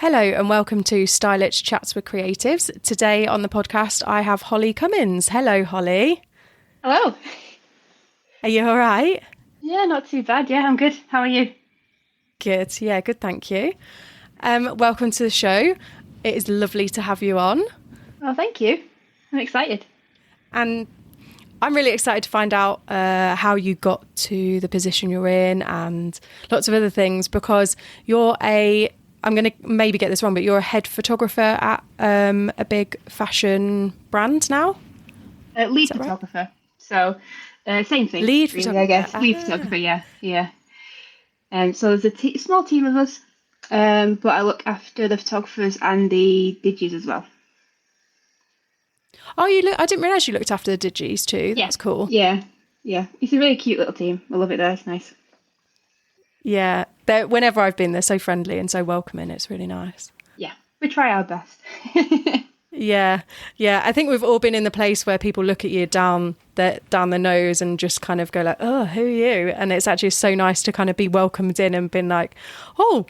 Hello and welcome to Stylish Chats with Creatives. Today on the podcast I have Holly Cummins. Hello, Holly. Hello. Are you all right? Yeah, not too bad. Yeah, I'm good. How are you? Good. Yeah, good, thank you. Welcome to the show. It is lovely to have you on. Oh, thank you. I'm excited. And I'm really excited to find out how you got to the position you're in and lots of other things, because I'm going to maybe get this wrong, but you're a head photographer at a big fashion brand now? Lead photographer. Right? So, same thing. Lead really, photographer. I guess. Lead photographer, yeah. So there's a small team of us, but I look after the photographers and the digis as well. Oh, I didn't realise you looked after the digis too. That's cool. Yeah. It's a really cute little team. I love it there. It's nice. Yeah. Whenever I've been, they're so friendly and so welcoming. It's really nice. Yeah. We try our best. Yeah. I think we've all been in the place where people look at you down the nose and just kind of go like, oh, who are you? And it's actually so nice to kind of be welcomed in and been like, oh,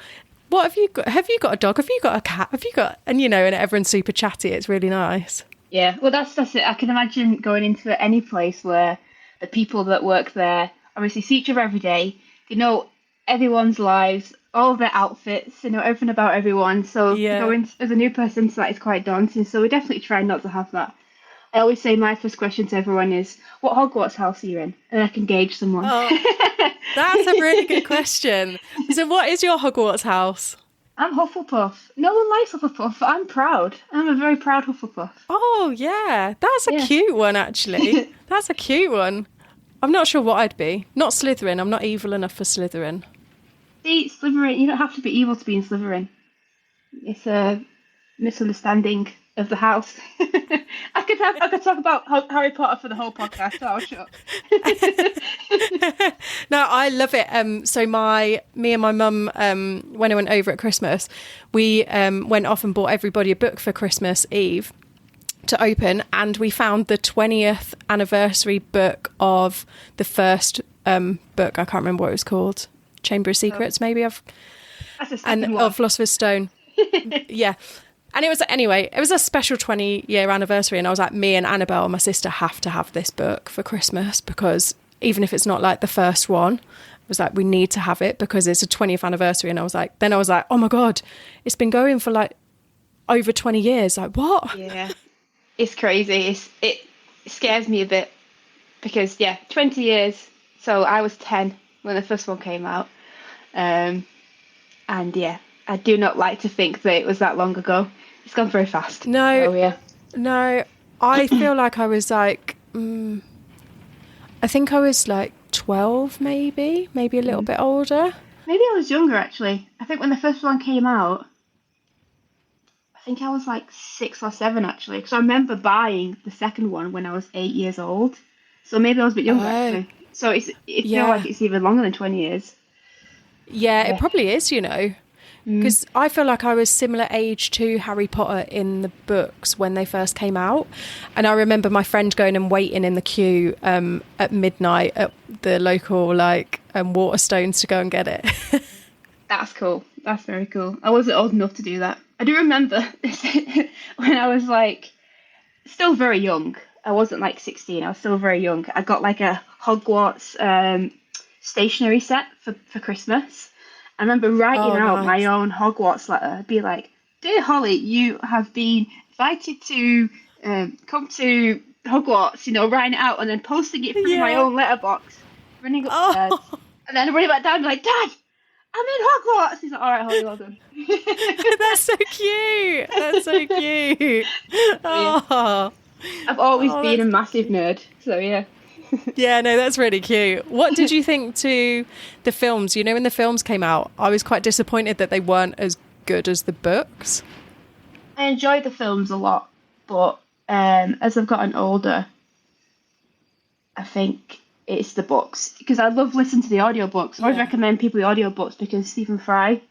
what have you got? Have you got a dog? Have you got a cat? Have you got, and everyone's super chatty. It's really nice. Yeah, well, that's it. I can imagine going into any place where the people that work there obviously see each other every day. They know everyone's lives, all of their outfits, everything about everyone. So to go in as a new person to that is quite daunting. So we definitely try not to have that. I always say my first question to everyone is, what Hogwarts house are you in? And I can gauge someone. Oh, that's a really good question. So what is your Hogwarts house? I'm Hufflepuff. No one likes Hufflepuff, but I'm proud. I'm a very proud Hufflepuff. Oh, yeah. That's a cute one, actually. That's a cute one. I'm not sure what I'd be. Not Slytherin. I'm not evil enough for Slytherin. See, Slytherin, you don't have to be evil to be in Slytherin. It's a misunderstanding of the house. I could talk about Harry Potter for the whole podcast, so I'll shut up. No, I love it. So me and my mum, when I went over at Christmas, we went off and bought everybody a book for Christmas Eve to open, and we found the 20th anniversary book of the first book. I can't remember what it was called. Chamber of Secrets, maybe, of Philosopher's Stone. Yeah. And it was a special 20-year anniversary, and I was like, me and Annabelle, my sister, have to have this book for Christmas, because even if it's not like the first one, I was like, we need to have it because it's a 20th anniversary. And I was like, oh my God, it's been going for like over 20 years. Like, what? Yeah, it's crazy. It scares me a bit because 20 years. So I was 10 when the first one came out. And I do not like to think that it was that long ago. It's gone very fast. No, I feel like I was like, I think I was like 12, maybe a little bit older. Maybe I was younger, actually. I think when the first one came out, I think I was like 6 or 7, actually, because I remember buying the second one when I was 8 years old. So maybe I was a bit younger, actually. So it feels like it's even longer than 20 years. Yeah, it probably is, because I feel like I was similar age to Harry Potter in the books when they first came out. And I remember my friend going and waiting in the queue at midnight at the local Waterstones to go and get it. That's cool. That's very cool. I wasn't old enough to do that. I do remember when I was still very young. I wasn't 16. I was still very young. I got a Hogwarts stationery set for Christmas. I remember writing out my own Hogwarts letter. I'd be like, "Dear Holly, you have been invited to come to Hogwarts," writing it out and then posting it through my own letterbox, running upstairs. And then running back down like, "Dad, I'm in Hogwarts." He's like, "All right, Holly, well done." That's so cute. That's so cute. Oh. I've always been a massive nerd, so yeah. Yeah, no, that's really cute. What did you think to the films? When the films came out, I was quite disappointed that they weren't as good as the books. I enjoyed the films a lot, but as I've gotten older, I think it's the books, because I love listening to the audiobooks. I always recommend people the audiobooks because Stephen Fry.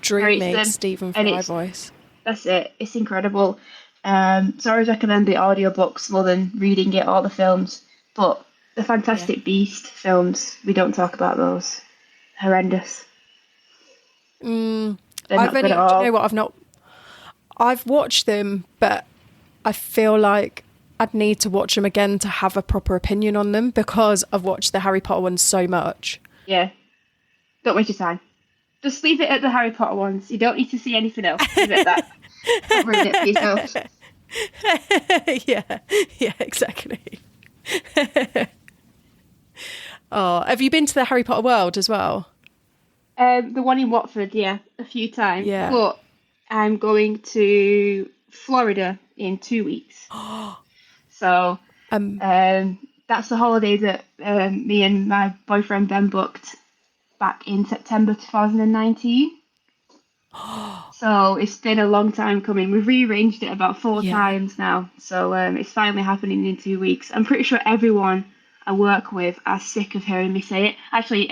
Dreamy Stephen Fry voice. That's it. It's incredible. So I always recommend the audiobooks more than reading it or the films. But the Fantastic Beast films, we don't talk about those. Horrendous. they're not good at all. Do you know what? I've watched them, but I feel like I'd need to watch them again to have a proper opinion on them because I've watched the Harry Potter ones so much. Yeah. Don't waste your time. Just leave it at the Harry Potter ones. You don't need to see anything else. Leave it at that. Don't ruin it for yourself. Yeah, exactly. Oh, have you been to the Harry Potter world as well? The one in Watford, yeah, a few times. Yeah. But I'm going to Florida in 2 weeks. So that's the holiday that me and my boyfriend Ben booked back in September 2019. So it's been a long time coming. We've rearranged it about 4 times now. So it's finally happening in 2 weeks. I'm pretty sure everyone I work with are sick of hearing me say it. Actually,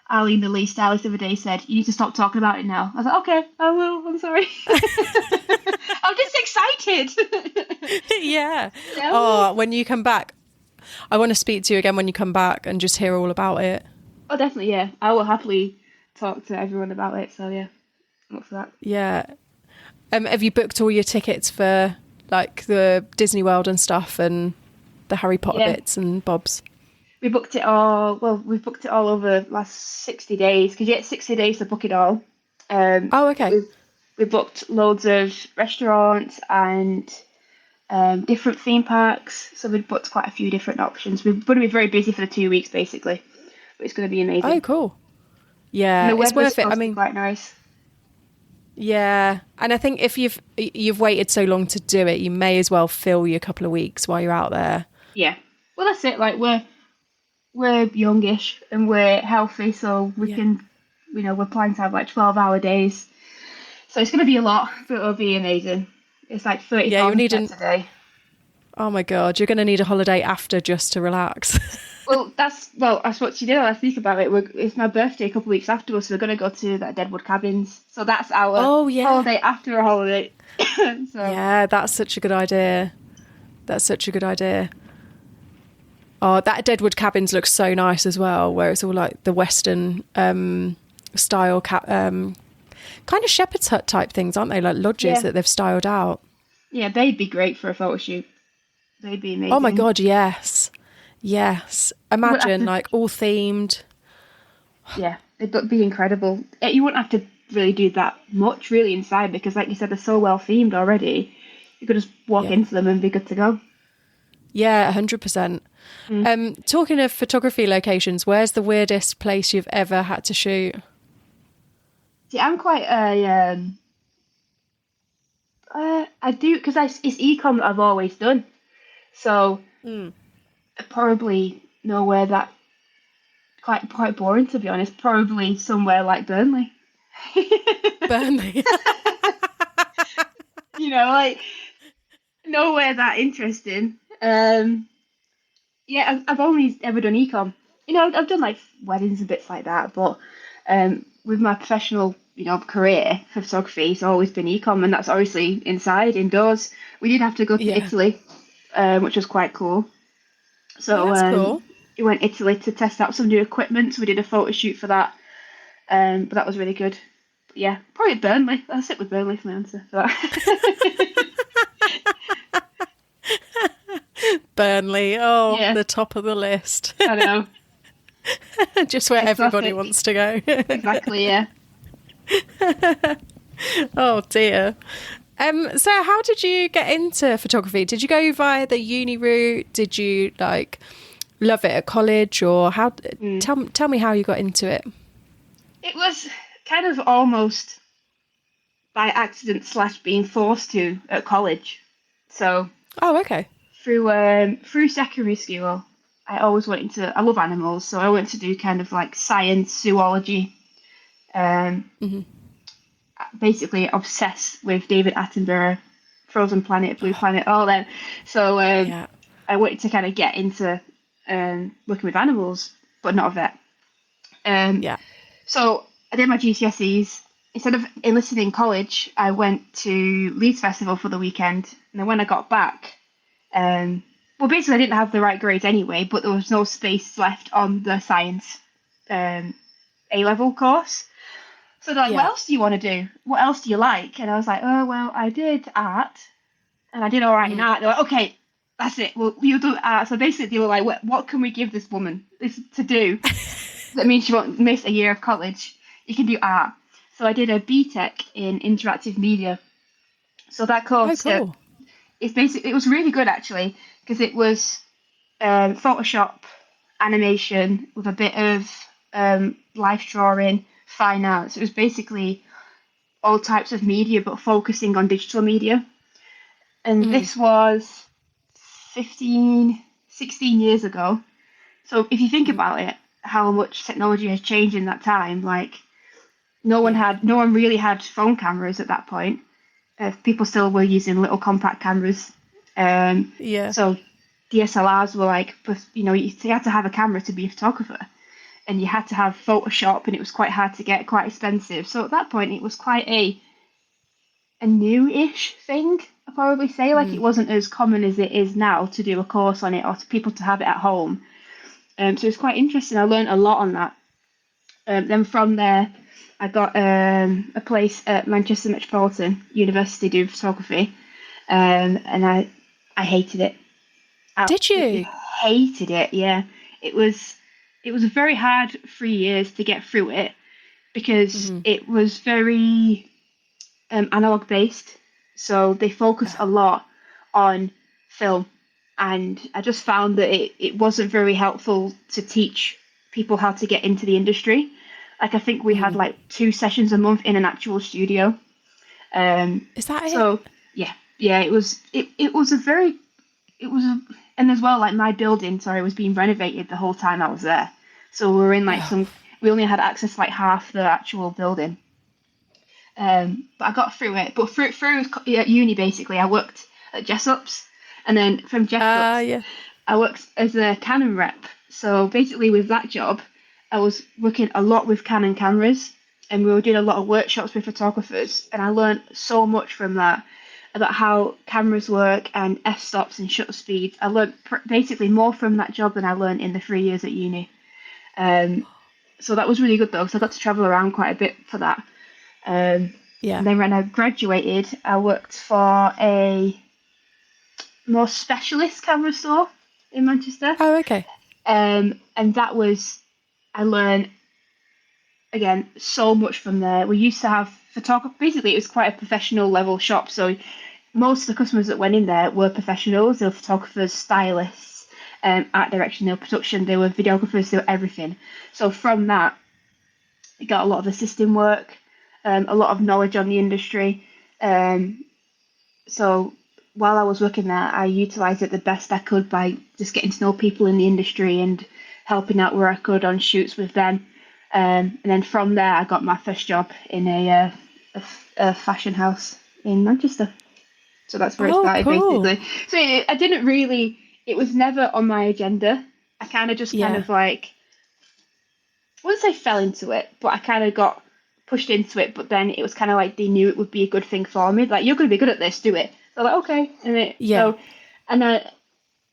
Ali, the lead stylist, the other day said, "You need to stop talking about it now." I was like, "Okay, I will. I'm sorry." I'm just excited. Yeah. Oh, when you come back, I want to speak to you again when you come back and just hear all about it. Oh, definitely, yeah. I will happily talk to everyone about it. So yeah, I'm up for that. Yeah. Have you booked all your tickets for like the Disney World and stuff and the Harry Potter bits and bobs? We booked it all. Well, we've booked it all over the last 60 days because you get 60 days to book it all. Oh, okay. We booked loads of restaurants and different theme parks. So we've booked quite a few different options. We're going to be very busy for the 2 weeks, basically. But it's going to be amazing. Oh, cool. Yeah, and the it's worth it. I mean, quite nice. Yeah, and I think if you've waited so long to do it, you may as well fill your couple of weeks while you're out there. Yeah. Well, that's it. Like we're youngish and we're healthy, so we can, we're planning to have like 12-hour days. So it's going to be a lot, but it'll be amazing. It's like 30 pounds a day. Oh my God, you're going to need a holiday after just to relax. That's what you do. I think about it. It's my birthday a couple of weeks afterwards, so we're going to go to that Deadwood Cabins. So that's our holiday after a holiday. Yeah, that's such a good idea. Oh, that Deadwood Cabins looks so nice as well, where it's all like the Western style, kind of shepherd's hut type things, aren't they? Like lodges that they've styled out. Yeah, they'd be great for a photo shoot. They'd be amazing. Oh my God, yes. Imagine like all themed. Yeah, it'd be incredible. You wouldn't have to really do that much really inside because, like you said, they're so well themed already. You could just walk into them and be good to go. Yeah, 100%. Talking of photography locations, where's the weirdest place you've ever had to shoot? See, I'm quite I do because it's ecom that I've always done, so I probably nowhere that quite boring, to be honest. Probably somewhere like Burnley. Burnley. Like nowhere that interesting. Yeah, I've only ever done ecom. I've done like weddings and bits like that, but with my professional, career for photography, it's always been ecom, and that's obviously indoors. We did have to go to Italy, which was quite cool. So that's cool. We went to Italy to test out some new equipment, so we did a photo shoot for that. But that was really good. But yeah, probably Burnley. I'll sit with Burnley for my answer for that. Burnley, the top of the list. I know. Just where everybody wants to go. Exactly, yeah. Oh dear. So how did you get into photography? Did you go via the uni route? Did you love it at college, or how? Tell me how you got into it. It was kind of almost by accident / being forced to at college. So. Oh, okay. Through secondary school, I always wanted to. I love animals, so I wanted to do kind of like science, zoology. Basically obsessed with David Attenborough, Frozen Planet, Blue Planet, all them. So I wanted to kind of get into working with animals, but not a vet. So I did my GCSEs. Instead of enlisting in college, I went to Leeds Festival for the weekend, and then when I got back, basically I didn't have the right grades anyway, but there was no space left on the science A-level course. So they're like, what Yeah. else do you want to do? What else do you like? And I was like, oh, well, I did art and I did all right in art. They're like, okay, that's it. Well, you do art. So basically they were like, what can we give this woman this to do? That means she won't miss a year of college. You can do art. So I did a BTEC in interactive media. So that Oh, course, cool. it was really good actually, because it was Photoshop, animation with a bit of life drawing, fine arts. It was basically all types of media, but focusing on digital media. And Mm. this was 15, 16 years ago. So if you think Mm. about it, how much technology has changed in that time, like no Yeah. one really had phone cameras at that point. People still were using little compact cameras. Yeah. So DSLRs were like, you had to have a camera to be a photographer, and you had to have Photoshop, and it was quite hard to get, quite expensive. So at that point, it was quite a new-ish thing. I'd probably say, like, it Mm. wasn't as common as it is now to do a course on it or to people to have it at home. So it's quite interesting. I learned a lot on that. Then from there, I got a place at Manchester Metropolitan University doing photography, and I hated it. Did you? Absolutely hated it. Yeah, it was it was a very hard 3 years to get through it because Hmm. it was very analog based. So they focus a lot on film, and I just found that it wasn't very helpful to teach people how to get into the industry. Like I think we had Mm. like 2 sessions a month in an actual studio. Um, Is that it? so yeah, it was a very it was a, and as well like my building, sorry, was being renovated the whole time I was there. So we were in like Oh. we only had access to like half the actual building. But I got through it. But through uni, basically, I worked at Jessop's, and then from Jessop's, Yeah. I worked as a Canon rep. So basically, with that job, I was working a lot with Canon cameras, and we were doing a lot of workshops with photographers, and I learned so much from that about how cameras work and f-stops and shutter speeds. I learned basically more from that job than I learned in the 3 years at uni. Um, so that was really good though, because I got to travel around quite a bit for that. And Yeah. then when I graduated, I worked for a more specialist camera store in Manchester. Oh, okay. And that was, I learned, again, so much from there. We used to have photography. Basically, it was quite a professional level shop. So most of the customers that went in there were professionals. They were photographers, stylists, art direction, they were production, they were videographers, they were everything. So from that, I got a lot of assisting work, a lot of knowledge on the industry. So while I was working there, I utilised it the best I could by just getting to know people in the industry and helping out where I could on shoots with them. And then from there, I got my first job in a fashion house in Manchester. So that's where it Oh, started, cool. basically. So I didn't really, it was never on my agenda. I kind of just kind Yeah. of like, I wouldn't say fell into it, but I kind of got pushed into it. But then it was kind of like they knew it would be a good thing for me. Like, you're going to be good at this, do it. So like, okay. Yeah. And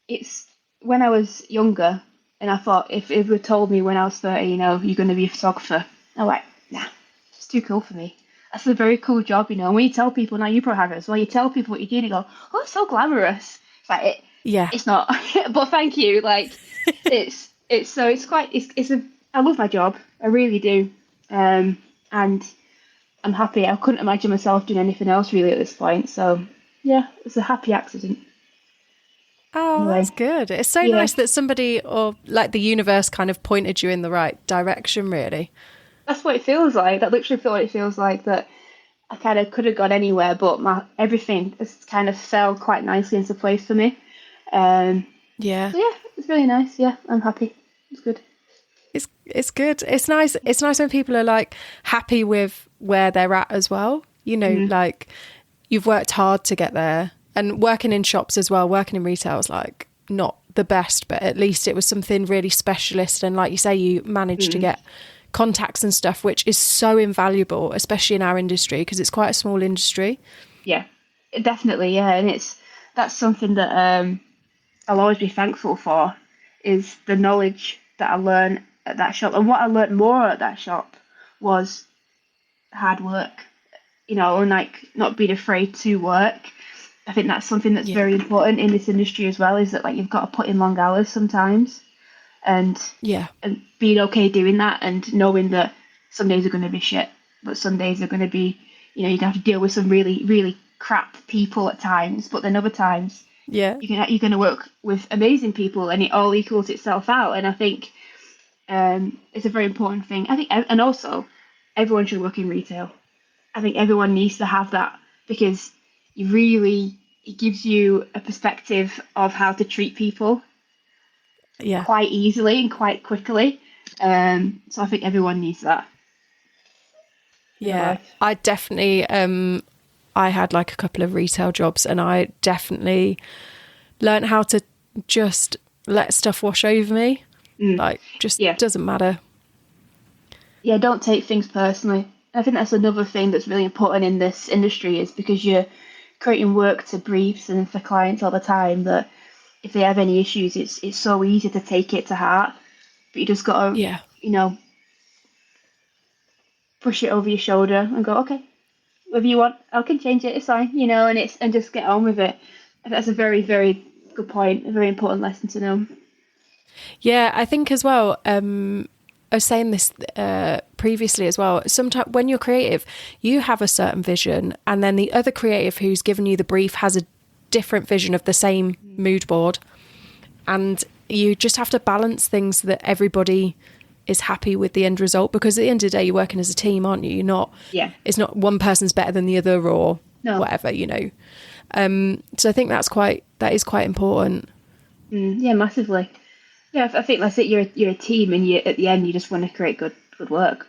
it's when I was younger, and I thought if it were told me when I was 30, you're going to be a photographer, I'm like, nah, it's too cool for me. That's a very cool job, And when you tell people, now you probably have it as well, you tell people what you do, and you go, oh, it's so glamorous. It's like, Yeah. it's not. But thank you. Like, I love my job. I really do. And I'm happy. I couldn't imagine myself doing anything else really at this point. So yeah, it's a happy accident. Oh, that's Anyway, good. It's so yeah, nice that somebody or like the universe kind of pointed you in the right direction, really. that's what it feels like. That literally feel what it feels like. That I kind of could have gone anywhere, but my everything just kind of fell quite nicely into place for me. Um, Yeah. so yeah, it's really nice. Yeah, I'm happy. It's good. It's good. It's nice. It's nice when people are like happy with where they're at as well. Mm, Like you've worked hard to get there, and working in shops as well. Working in retail is like not the best, but at least it was something really specialist. And like you say, you managed to mm, get contacts and stuff, which is so invaluable, especially in our industry because it's quite a small industry. yeah, definitely. Yeah, and that's something that I'll always be thankful for is the knowledge that I learned at that shop. And what I learned more at that shop was hard work, and like not being afraid to work. I think that's something that's very important in this industry as well, is that like you've got to put in long hours sometimes, and being okay doing that, and knowing that some days are going to be shit, but some days are going to be, you're going to have to deal with some really, really crap people at times, but then other times you're going to work with amazing people, and it all equals itself out. And I think it's a very important thing. I think, and also everyone should work in retail. I think everyone needs to have that, because it gives you a perspective of how to treat people quite easily and quite quickly. So I think everyone needs that. Yeah, I definitely, I had like a couple of retail jobs, and I definitely learned how to just let stuff wash over me. Like, just doesn't matter. Yeah, don't take things personally. I think that's another thing that's really important in this industry, is because you're creating work to briefs and for clients all the time, that if they have any issues, it's so easy to take it to heart. But you just got to, push it over your shoulder and go, okay, whatever you want, I can change it. It's fine, and just get on with it. I think that's a very, very good point. A very important lesson to know. Yeah, I think as well. I was saying this previously as well. Sometimes when you're creative, you have a certain vision, and then the other creative who's given you the brief has a different vision of the same mood board, and you just have to balance things so that everybody is happy with the end result. Because at the end of the day, you're working as a team, aren't you? You're not. Yeah. It's not one person's better than the other or whatever, So I think that is quite important. Yeah, massively. Yeah, I think that's it. You're a team, and at the end you just want to create good work.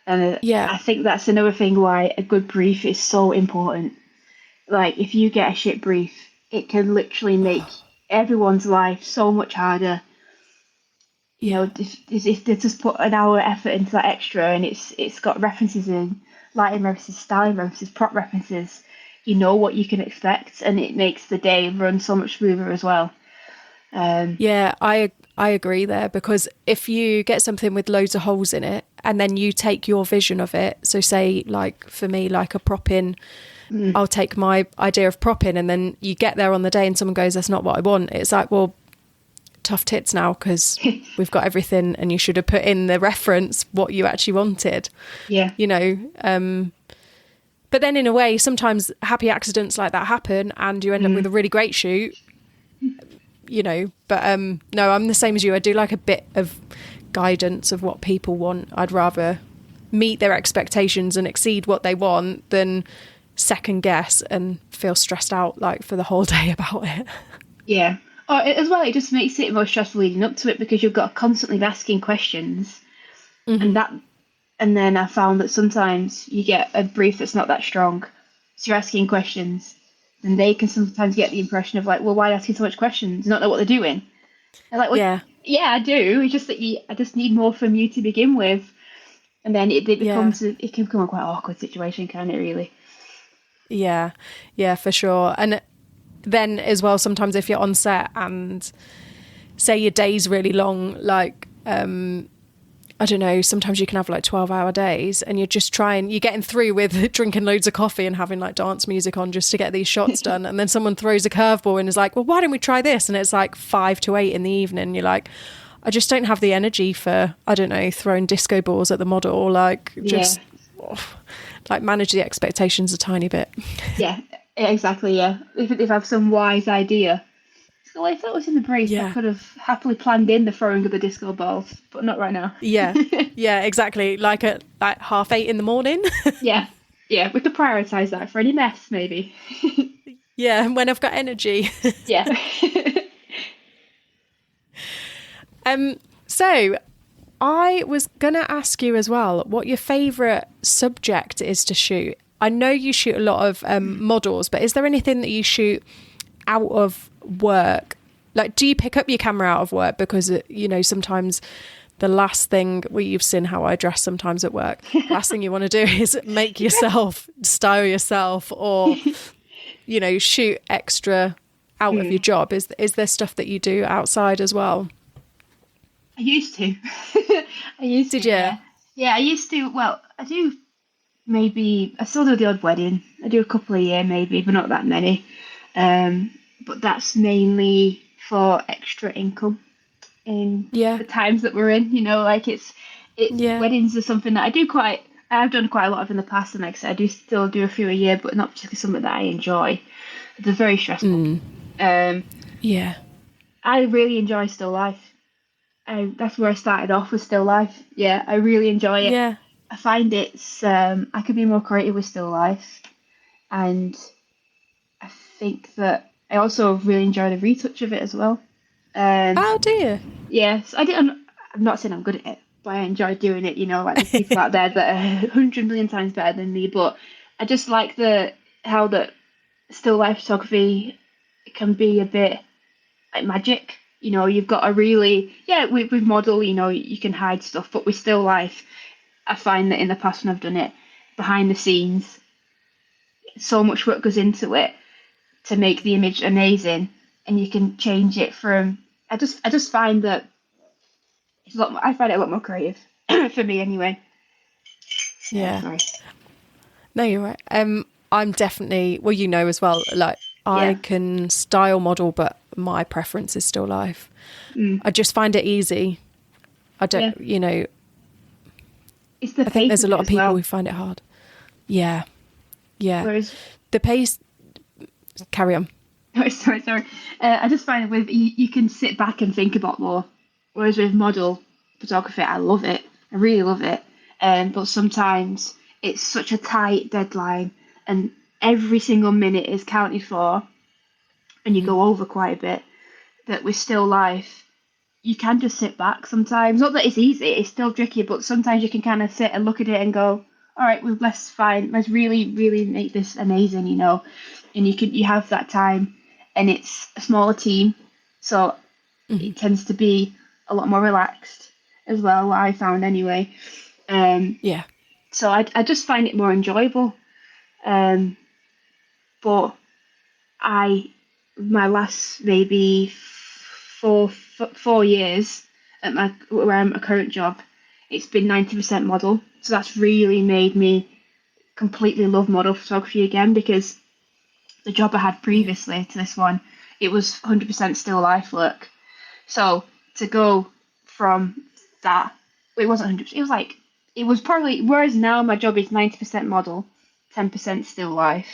And I think that's another thing why a good brief is so important. Like, if you get a shit brief, it can literally make everyone's life so much harder. If they just put an hour effort into that extra, and it's got references in, lighting references, styling references, prop references, you know what you can expect, and it makes the day run so much smoother as well. I agree there, because if you get something with loads of holes in it, and then you take your vision of it, so say like for me, like a prop in, I'll take my idea of prop in, and then you get there on the day and someone goes, that's not what I want. It's like, well, tough tits now, because we've got everything, and you should have put in the reference what you actually wanted. Yeah. But then in a way, sometimes happy accidents like that happen, and you end up with a really great shoot. But no, I'm the same as you. I do like a bit of guidance of what people want. I'd rather meet their expectations and exceed what they want than second guess and feel stressed out like for the whole day about it. Yeah. Or as well, it just makes it more stressful leading up to it, because you've got to constantly be asking questions. And then I found that sometimes you get a brief that's not that strong, so you're asking questions, and they can sometimes get the impression of like, well, why are you asking so much questions? You don't know what they're doing. They're like, well, yeah, I do. It's just that I just need more from you to begin with, and then it becomes it can become a quite awkward situation, can't it? Really. Yeah, for sure. And then as well, sometimes if you're on set and say your day's really long, like I don't know, sometimes you can have like 12-hour days, and you're getting through with drinking loads of coffee and having like dance music on just to get these shots done. And then someone throws a curveball and is like, well, why don't we try this? And it's like 5 to 8 in the evening. You're like, I just don't have the energy for, I don't know, throwing disco balls at the model. Like, just like manage the expectations a tiny bit. Yeah, exactly. Yeah. If I have some wise idea. So if that was in the brief, I could have happily planned in the throwing of the disco balls, but not right now. Yeah, exactly. Like at 8:30 in the morning. Yeah, we could prioritise that for any mess, maybe. Yeah, when I've got energy. Yeah. So I was going to ask you as well what your favourite subject is to shoot. I know you shoot a lot of models, but is there anything that you shoot out of work? Like, do you pick up your camera out of work? Because, sometimes the last thing, you've seen how I dress sometimes at work. Last thing you want to do is make yourself, style yourself, or, shoot extra out of your job. Is there stuff that you do outside as well? I used to. Did you? Yeah, I used to. Well, I do maybe I still do the odd wedding. I do a couple a year maybe, but not that many. But that's mainly for extra income in Yeah. the times that we're in. You know, like it's Yeah. weddings are something that I've done quite a lot of in the past, and like I said, I do still do a few a year, but not particularly something that I enjoy. They're very stressful. Um, Yeah. I really enjoy still life. That's where I started off with still life. Yeah, I really enjoy it. Yeah. I find I could be more creative with still life, and I think that I also really enjoy the retouch of it as well. Um, Oh dear. yes, I'm not saying I'm good at it, but I enjoy doing it. You know, like there's people out there that are 100 million times better than me, but I just like the how that still life photography can be a bit like magic. You know, you've got a really with model, you know, you can hide stuff, but with still life, I find that in the past when I've done it behind the scenes, so much work goes into it to make the image amazing, and you can change it from. I just find that I find it a lot more creative for me anyway. Yeah. Sorry. No, you're right. I'm definitely, well, you know as well, like I Yeah. can style model, but my preference is still life. Mm. I just find it easy. I don't, Yeah. It's the I think pace there's a of lot it of as people well. who find it hard. Yeah. Yeah. Whereas, The pace, carry on. sorry. I just find with you can sit back and think about more. Whereas with model photography, I love it. I really love it. But sometimes it's such a tight deadline, and every single minute is counted for, and you go over quite a bit. That with still life, you can just sit back sometimes. Not that it's easy, it's still tricky, but sometimes you can kind of sit and look at it and go, all right, well, let's really, really make this amazing, you know. And you have that time, and it's a smaller team, so it tends to be a lot more relaxed as well, what I found anyway. Yeah. So I just find it more enjoyable. But my last maybe 4 years at where I'm a current job, it's been 90% model. So that's really made me completely love model photography again, because the job I had Yeah. previously to this one, it was 100% still life work. So to go from that, it wasn't 100%. It was probably, whereas now my job is 90% model, 10% still life.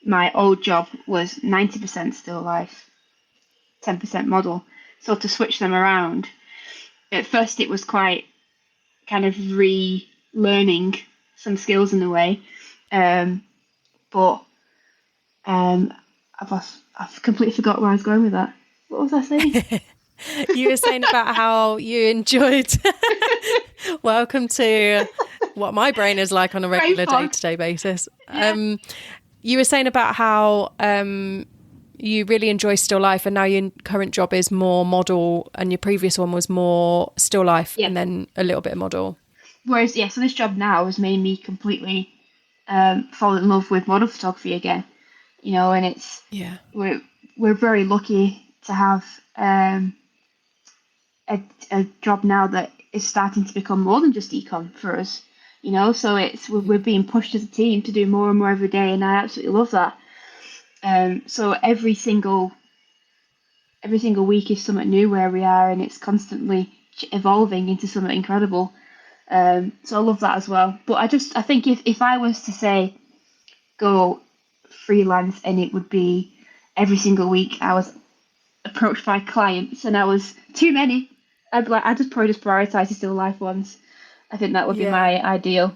My old job was 90% still life, 10% model. So to switch them around, at first it was quite kind of relearning some skills in a way. But I've completely forgot where I was going with that. What was I saying? You were saying about how you enjoyed. Welcome to what my brain is like on a regular fog. day-to-day basis. Yeah. You were saying about how you really enjoy still life, and now your current job is more model, and your previous one was more still life, Yeah. and then a little bit of model. Whereas, so this job now has made me completely fall in love with model photography again. You know, and Yeah. we're very lucky to have a job now that is starting to become more than just ecom for us. You know, so we're being pushed as a team to do more and more every day, and I absolutely love that. So every single week is something new where we are, and it's constantly evolving into something incredible. So I love that as well. But I think if I was to say go freelance, and it would be every single week I was approached by clients and I was too many, I'd be like, I just probably just prioritize the still life ones. I think that would be Yeah. my ideal.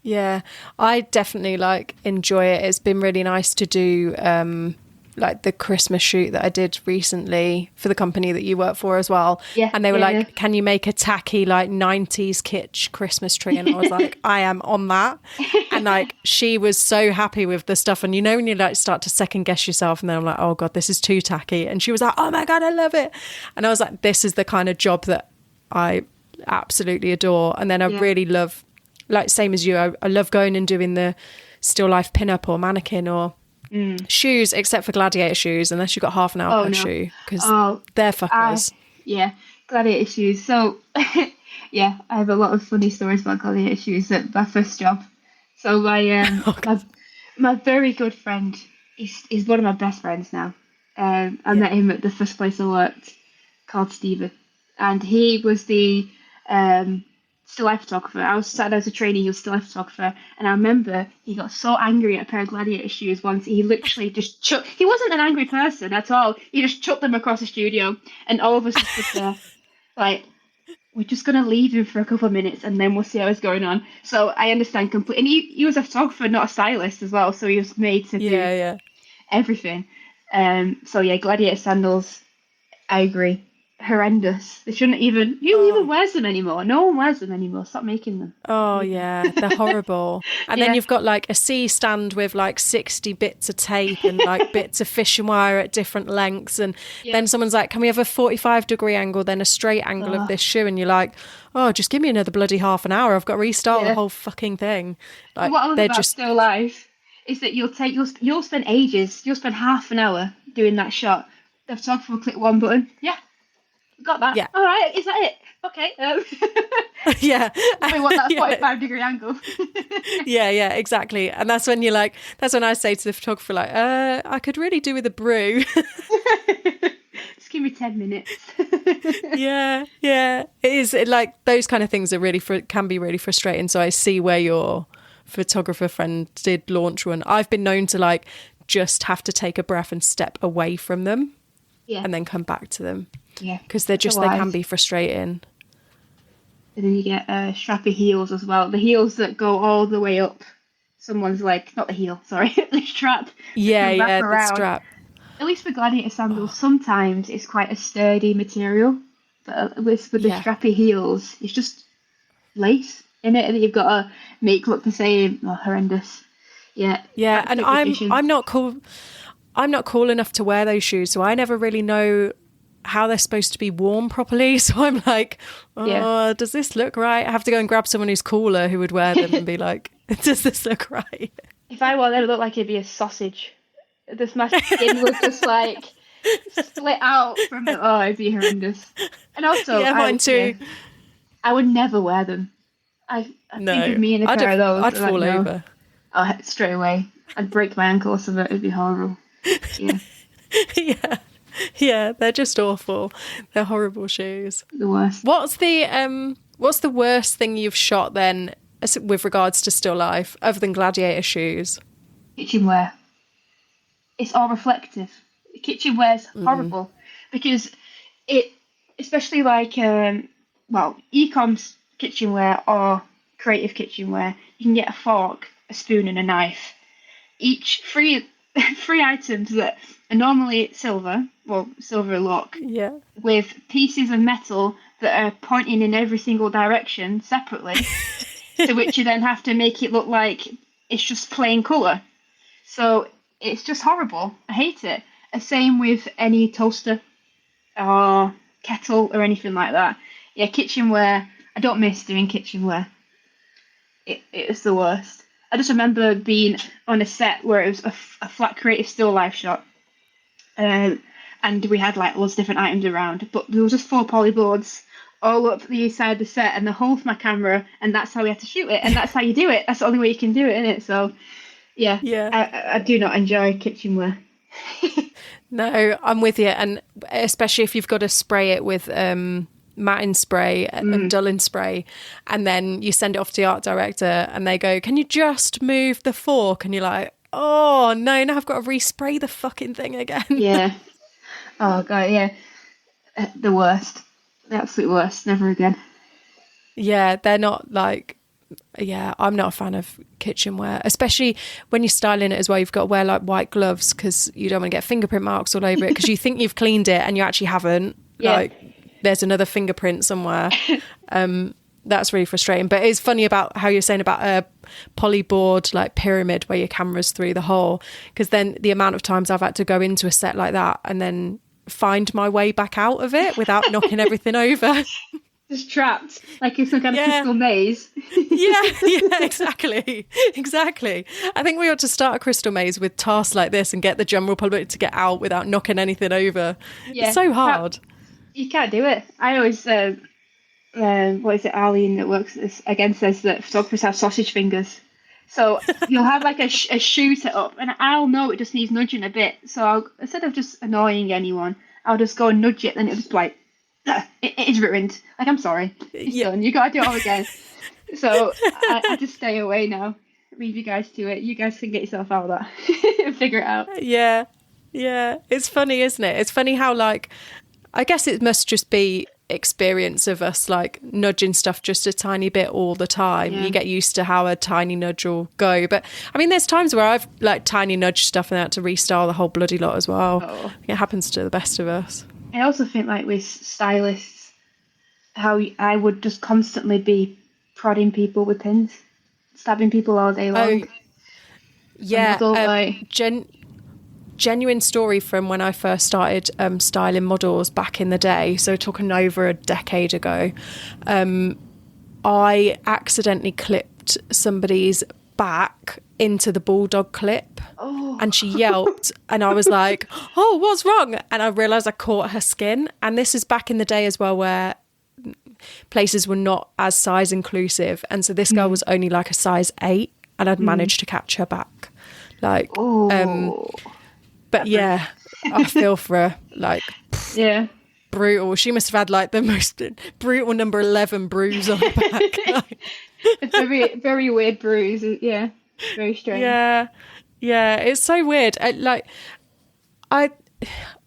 Yeah, I definitely enjoy it. It's been really nice to do like the Christmas shoot that I did recently for the company that you work for as well. Yeah, And they were yeah, like, can you make a tacky 90s kitsch Christmas tree? And I was like, I am on that. And she was so happy with the stuff. And you know when you start to second guess yourself, and then I'm like, oh God, this is too tacky. And she was like, oh my God, I love it. And I was like, this is the kind of job that I absolutely adore. And then I really love, same as you, I love going and doing the still life pin-up or mannequin or shoes, except for gladiator shoes, unless you've got half an hour per shoe, because they're fuckers. Yeah, gladiator shoes. So, yeah, I have a lot of funny stories about gladiator shoes at my first job. So Oh, God. my very good friend is one of my best friends now. I Yeah. met him at the first place I worked, called Stephen, and he was the still life photographer. I was sat there as a trainee. He was still life photographer, and I remember he got so angry at a pair of gladiator shoes once. He literally just chucked. He wasn't an angry person at all. He just chucked them across the studio, and all of us just stood there like, we're just gonna leave him for a couple of minutes and then we'll see how it's going on. So I understand completely. And he was a photographer, not a stylist as well, so he was made to do Yeah, yeah. everything. So yeah, gladiator sandals, I agree. Horrendous. They shouldn't even. Who even Oh. wears them anymore? No one wears them anymore. Stop making them. Oh, Hate them. yeah, they're horrible. And then Yeah, you've got like a C stand with like 60 bits of tape and like bits of fishing wire at different lengths. And yeah. then someone's like, can we have a 45-degree angle, then a straight angle of Ugh, this shoe? And you're like, oh, just give me another bloody half an hour. I've got to restart the yeah. whole fucking thing. But Like, what I love they're about just, still life is that you'll spend ages. You'll spend half an hour doing that shot. The photographer will click one button. Yeah, got that. yeah, All right, is that it? Okay. yeah. We want that Yeah. 45-degree angle. Yeah, yeah, exactly. And that's when you're like, that's when I say to the photographer, like, I could really do with a brew. Just give me 10 minutes. Yeah, yeah. It is like those kind of things are really can be really frustrating. So I see where your photographer friend did launch one. I've been known to like just have to take a breath and step away from them Yeah, and then come back to them yeah. because they can be frustrating. And then you get strappy heels as well. The heels that go all the way up someone's leg. Not the heel, sorry. The strap that Yeah, can wrap yeah, the around. strap. At least for gladiator sandals, sometimes it's quite a sturdy material. But with the Yeah. strappy heels, it's just lace in it that you've got to make look the same. Oh, horrendous. Yeah, Yeah, and absolute magicians. I'm not cool. I'm not cool enough to wear those shoes, so I never really know how they're supposed to be worn properly. So I'm like, oh, Yeah. does this look right? I have to go and grab someone who's cooler who would wear them and be like, does this look right? If I wore that, it would look like it'd be a sausage. My skin would just like split out from the. Oh, it'd be horrendous. And also, Yeah, mine too. yeah, I would never wear them. I No, think of me in a pair of those. I'd I'm like, fall no. over. Oh, straight away. I'd break my ankle or something. It'd be horrible. Yeah, Yeah, yeah, they're just awful. They're horrible shoes. the worst. What's the worst thing you've shot then with regards to still life other than gladiator shoes? Kitchenware. It's all reflective. Kitchenware's horrible because it, especially like e-com's kitchenware or creative kitchenware, you can get a fork, a spoon, and a knife. Each three items that are normally silver, well, silver look, Yeah. with pieces of metal that are pointing in every single direction separately, to which you then have to make it look like it's just plain colour. So it's just horrible. I hate it. Same with any toaster or kettle or anything like that. Yeah, kitchenware. I don't miss doing kitchenware. It's the worst. I just remember being on a set where it was a flat creative still life shot. And we had like loads of different items around, but there was just 4 polyboards all up the side of the set and the hole for my camera, and that's how we had to shoot it, and that's how you do it. That's the only way you can do it, isn't it? So, yeah, Yeah. I do not enjoy kitchenware. No, I'm with you, and especially if you've got to spray it with matting spray and dulling spray, and then you send it off to the art director, and they go, "Can you just move the fork?" And you're like, "Oh no, now I've got to respray the fucking thing again." Yeah. Oh god, yeah. The worst. The absolute worst. Never again. Yeah, they're not like. Yeah, I'm not a fan of kitchenware, especially when you're styling it as well. You've got to wear like white gloves because you don't want to get fingerprint marks all over it because you think you've cleaned it and you actually haven't. Yeah. Like there's another fingerprint somewhere. That's really frustrating. But it's funny about how you're saying about a polyboard like pyramid where your camera's through the hole, because then the amount of times I've had to go into a set like that and then find my way back out of it without knocking everything over. Just trapped, like it's some kind of crystal maze. Yeah, exactly. I think we ought to start a crystal maze with tasks like this and get the general public to get out without knocking anything over. Yeah, it's so hard. You can't do it. I always, what is it, Arlene that works at this, again says that photographers have sausage fingers So you'll have like a shoe set up, and I'll know it just needs nudging a bit. So instead of just annoying anyone, I'll just go and nudge it, and it'll just be like, it is ruined. Like, I'm sorry, it's done. You gotta do it all again. So I just stay away now. Leave you guys to it. You guys can get yourself out of that and figure it out. Yeah. It's funny, isn't it? It's funny how, like, I guess it must just be experience of us like nudging stuff just a tiny bit all the time. You get used to how a tiny nudge will go. But I mean, there's times where I've like tiny nudge stuff and I had to restyle the whole bloody lot as well. It happens to the best of us. I also think like with stylists, how I would just constantly be prodding people with pins, stabbing people all day long. Genuine story from when I first started styling models back in the day, so talking over a decade ago. I accidentally clipped somebody's back into the bulldog clip, and she yelped, and I was like, oh, what's wrong? And I realised I caught her skin. And this is back in the day as well, where places were not as size inclusive, and so this girl was only like a size 8, and I'd managed to catch her back. Like, but yeah, I feel for her. Like, brutal. She must have had like the most brutal number 11 bruise on her back. Like, it's a very, very weird bruise. Yeah, very strange. Yeah, it's so weird. I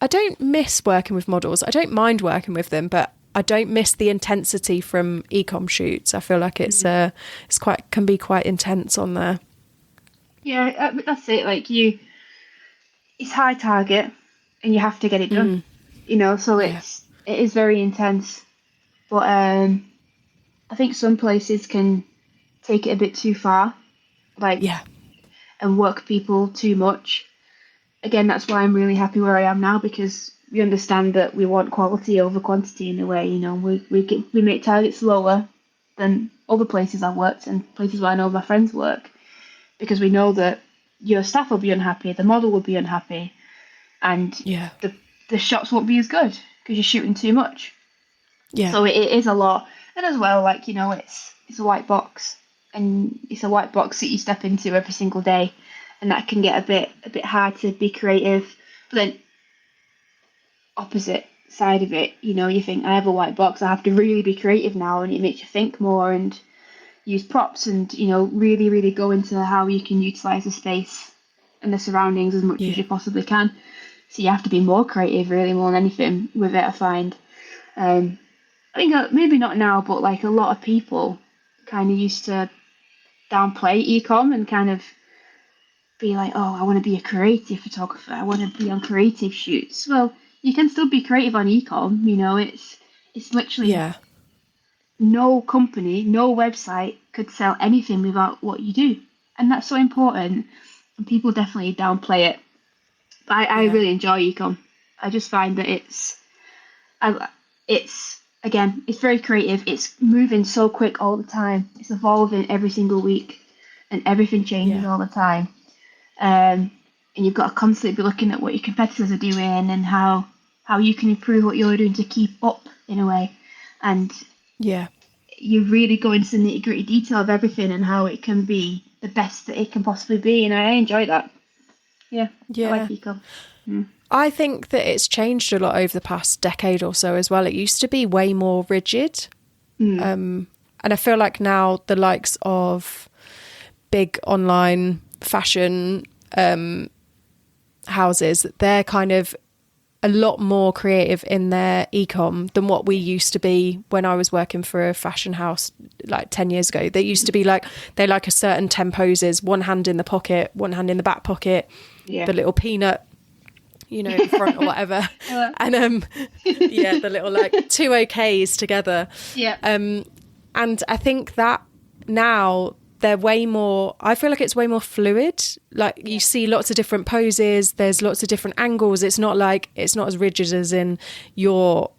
don't miss working with models. I don't mind working with them, but I don't miss the intensity from e-com shoots. I feel like it's can be quite intense on there. Yeah, that's it. Like it's high target, and you have to get it done. You know, so it is very intense. But I think some places can take it a bit too far, and work people too much. Again, that's why I'm really happy where I am now, because we understand that we want quality over quantity in a way. You know, we make targets lower than other places I've worked and places where I know my friends work, because we know that your staff will be unhappy, the model will be unhappy, and the shots won't be as good because you're shooting too much. So it is a lot. And as well, like, you know, it's a white box, and it's a white box that you step into every single day, and that can get a bit hard to be creative. But then opposite side of it, you know, you think, I have a white box, I have to really be creative now, and it makes you think more and use props and, you know, really, really go into how you can utilize the space and the surroundings as much as you possibly can. So you have to be more creative, really, more than anything with it, I find. I think maybe not now, but like a lot of people kind of used to downplay e-com and kind of be like, oh, I want to be a creative photographer, I want to be on creative shoots. Well, you can still be creative on e-com, you know, it's literally no company, no website could sell anything without what you do. And that's so important. And people definitely downplay it. But I really enjoy e-com. I just find that it's very creative. It's moving so quick all the time. It's evolving every single week, and everything changes all the time. And you've got to constantly be looking at what your competitors are doing and how you can improve what you're doing to keep up in a way. And you really go into the nitty-gritty detail of everything and how it can be the best that it can possibly be, and I enjoy that. I like e-com. I think that it's changed a lot over the past decade or so as well. It used to be way more rigid, and I feel like now the likes of big online fashion houses, they're kind of a lot more creative in their e-com than what we used to be when I was working for a fashion house like 10 years ago. They used to be like, they like a certain 10 poses, one hand in the pocket, one hand in the back pocket, the little peanut, you know, in front or whatever. And the little like two OKs together. And I think that now they're way more, I feel like it's way more fluid. Like you see lots of different poses, there's lots of different angles. It's not as rigid as in your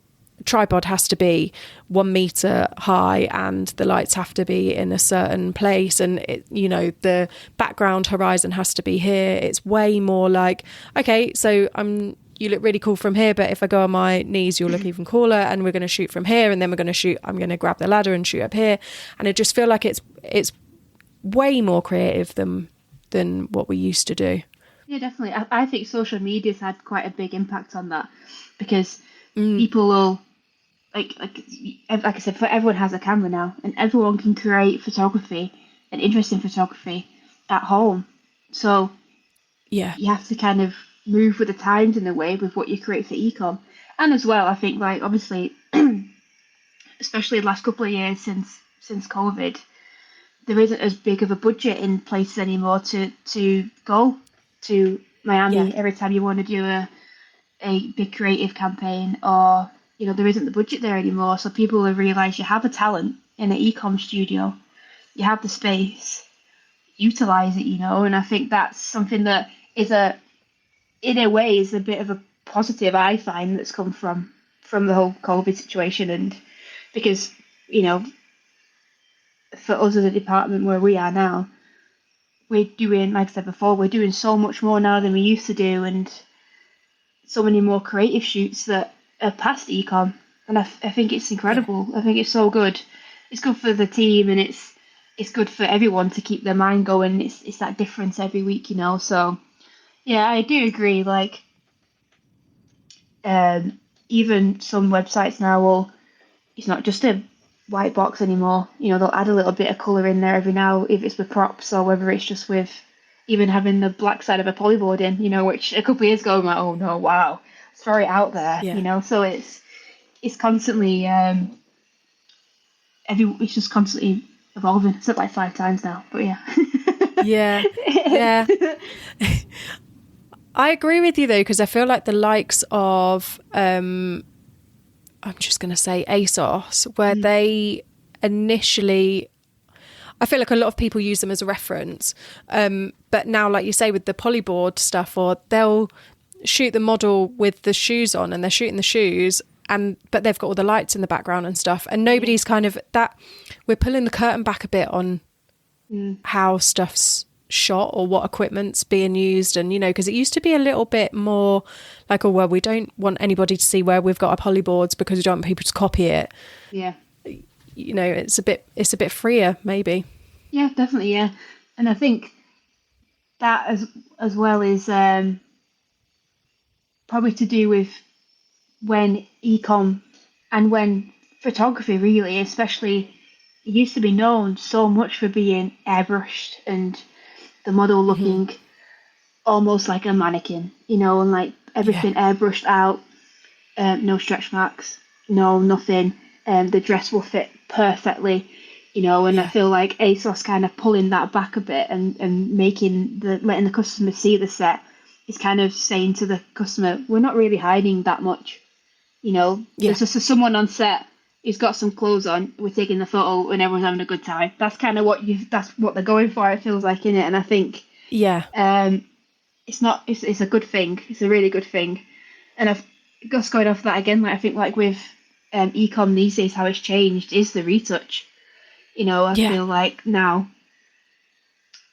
tripod has to be 1 meter high and the lights have to be in a certain place, and it, you know, the background horizon has to be here. It's way more like, okay, so you look really cool from here, but if I go on my knees, you'll look even cooler, and we're going to shoot from here, and then I'm going to grab the ladder and shoot up here. And I just feel like it's way more creative than what we used to do. Yeah, definitely. I think social media's had quite a big impact on that, because people will, like I said, for everyone has a camera now, and everyone can create photography and interesting photography at home. So Yeah. you have to kind of move with the times in a way with what you create for ecom. And as well, I think, like, obviously, especially the last couple of years since COVID, there isn't as big of a budget in places anymore to go to Yeah. Miami every time you want to do a big creative campaign, or there isn't the budget there anymore. So people have realised you have a talent in an ecom studio, you have the space, utilize it, and I think that's something that in a way is a bit of a positive, I find, that's come from the whole COVID situation. And because for us as a department where we are now, we're doing, like I said before, we're doing so much more now than we used to do, and so many more creative shoots that are past ecom. And I think it's incredible. I think it's so good. It's good for the team, and it's good for everyone to keep their mind going. It's that difference every week, So yeah, I do agree. Like, even some websites now it's not just a white box anymore. They'll add a little bit of colour in there every now, if it's with props or whether it's just with even having the black side of a polyboard in, which a couple of years ago I'm like, oh no, wow, it's very out there, So it's constantly it's just constantly evolving. It's said like 5 times now, but yeah. Yeah. I agree with you though, because I feel like the likes of I'm just going to say ASOS, where they initially, I feel like a lot of people use them as a reference. But now, like you say, with the polyboard stuff, or they'll shoot the model with the shoes on and they're shooting the shoes, but they've got all the lights in the background and stuff. And nobody's kind of that, we're pulling the curtain back a bit on how stuff's shot or what equipment's being used. And, because it used to be a little bit more like, oh, well, we don't want anybody to see where we've got our polyboards because we don't want people to copy it. Yeah. It's a bit freer, maybe. Yeah, definitely. Yeah. And I think that as well is probably to do with when ecom and when photography, really, especially, it used to be known so much for being airbrushed and the model looking almost like a mannequin, and like everything airbrushed out, no stretch marks, no nothing, the dress will fit perfectly, and I feel like ASOS kind of pulling that back a bit and letting the customer see the set is kind of saying to the customer, we're not really hiding that much, there's just someone on set who's got some clothes on, we're taking the photo and everyone's having a good time. That's kind of that's what they're going for, it feels like, in it. And I think it's a good thing. It's a really good thing. And I've just going off that again, like I think like with ecom these days, how it's changed is the retouch. I feel like now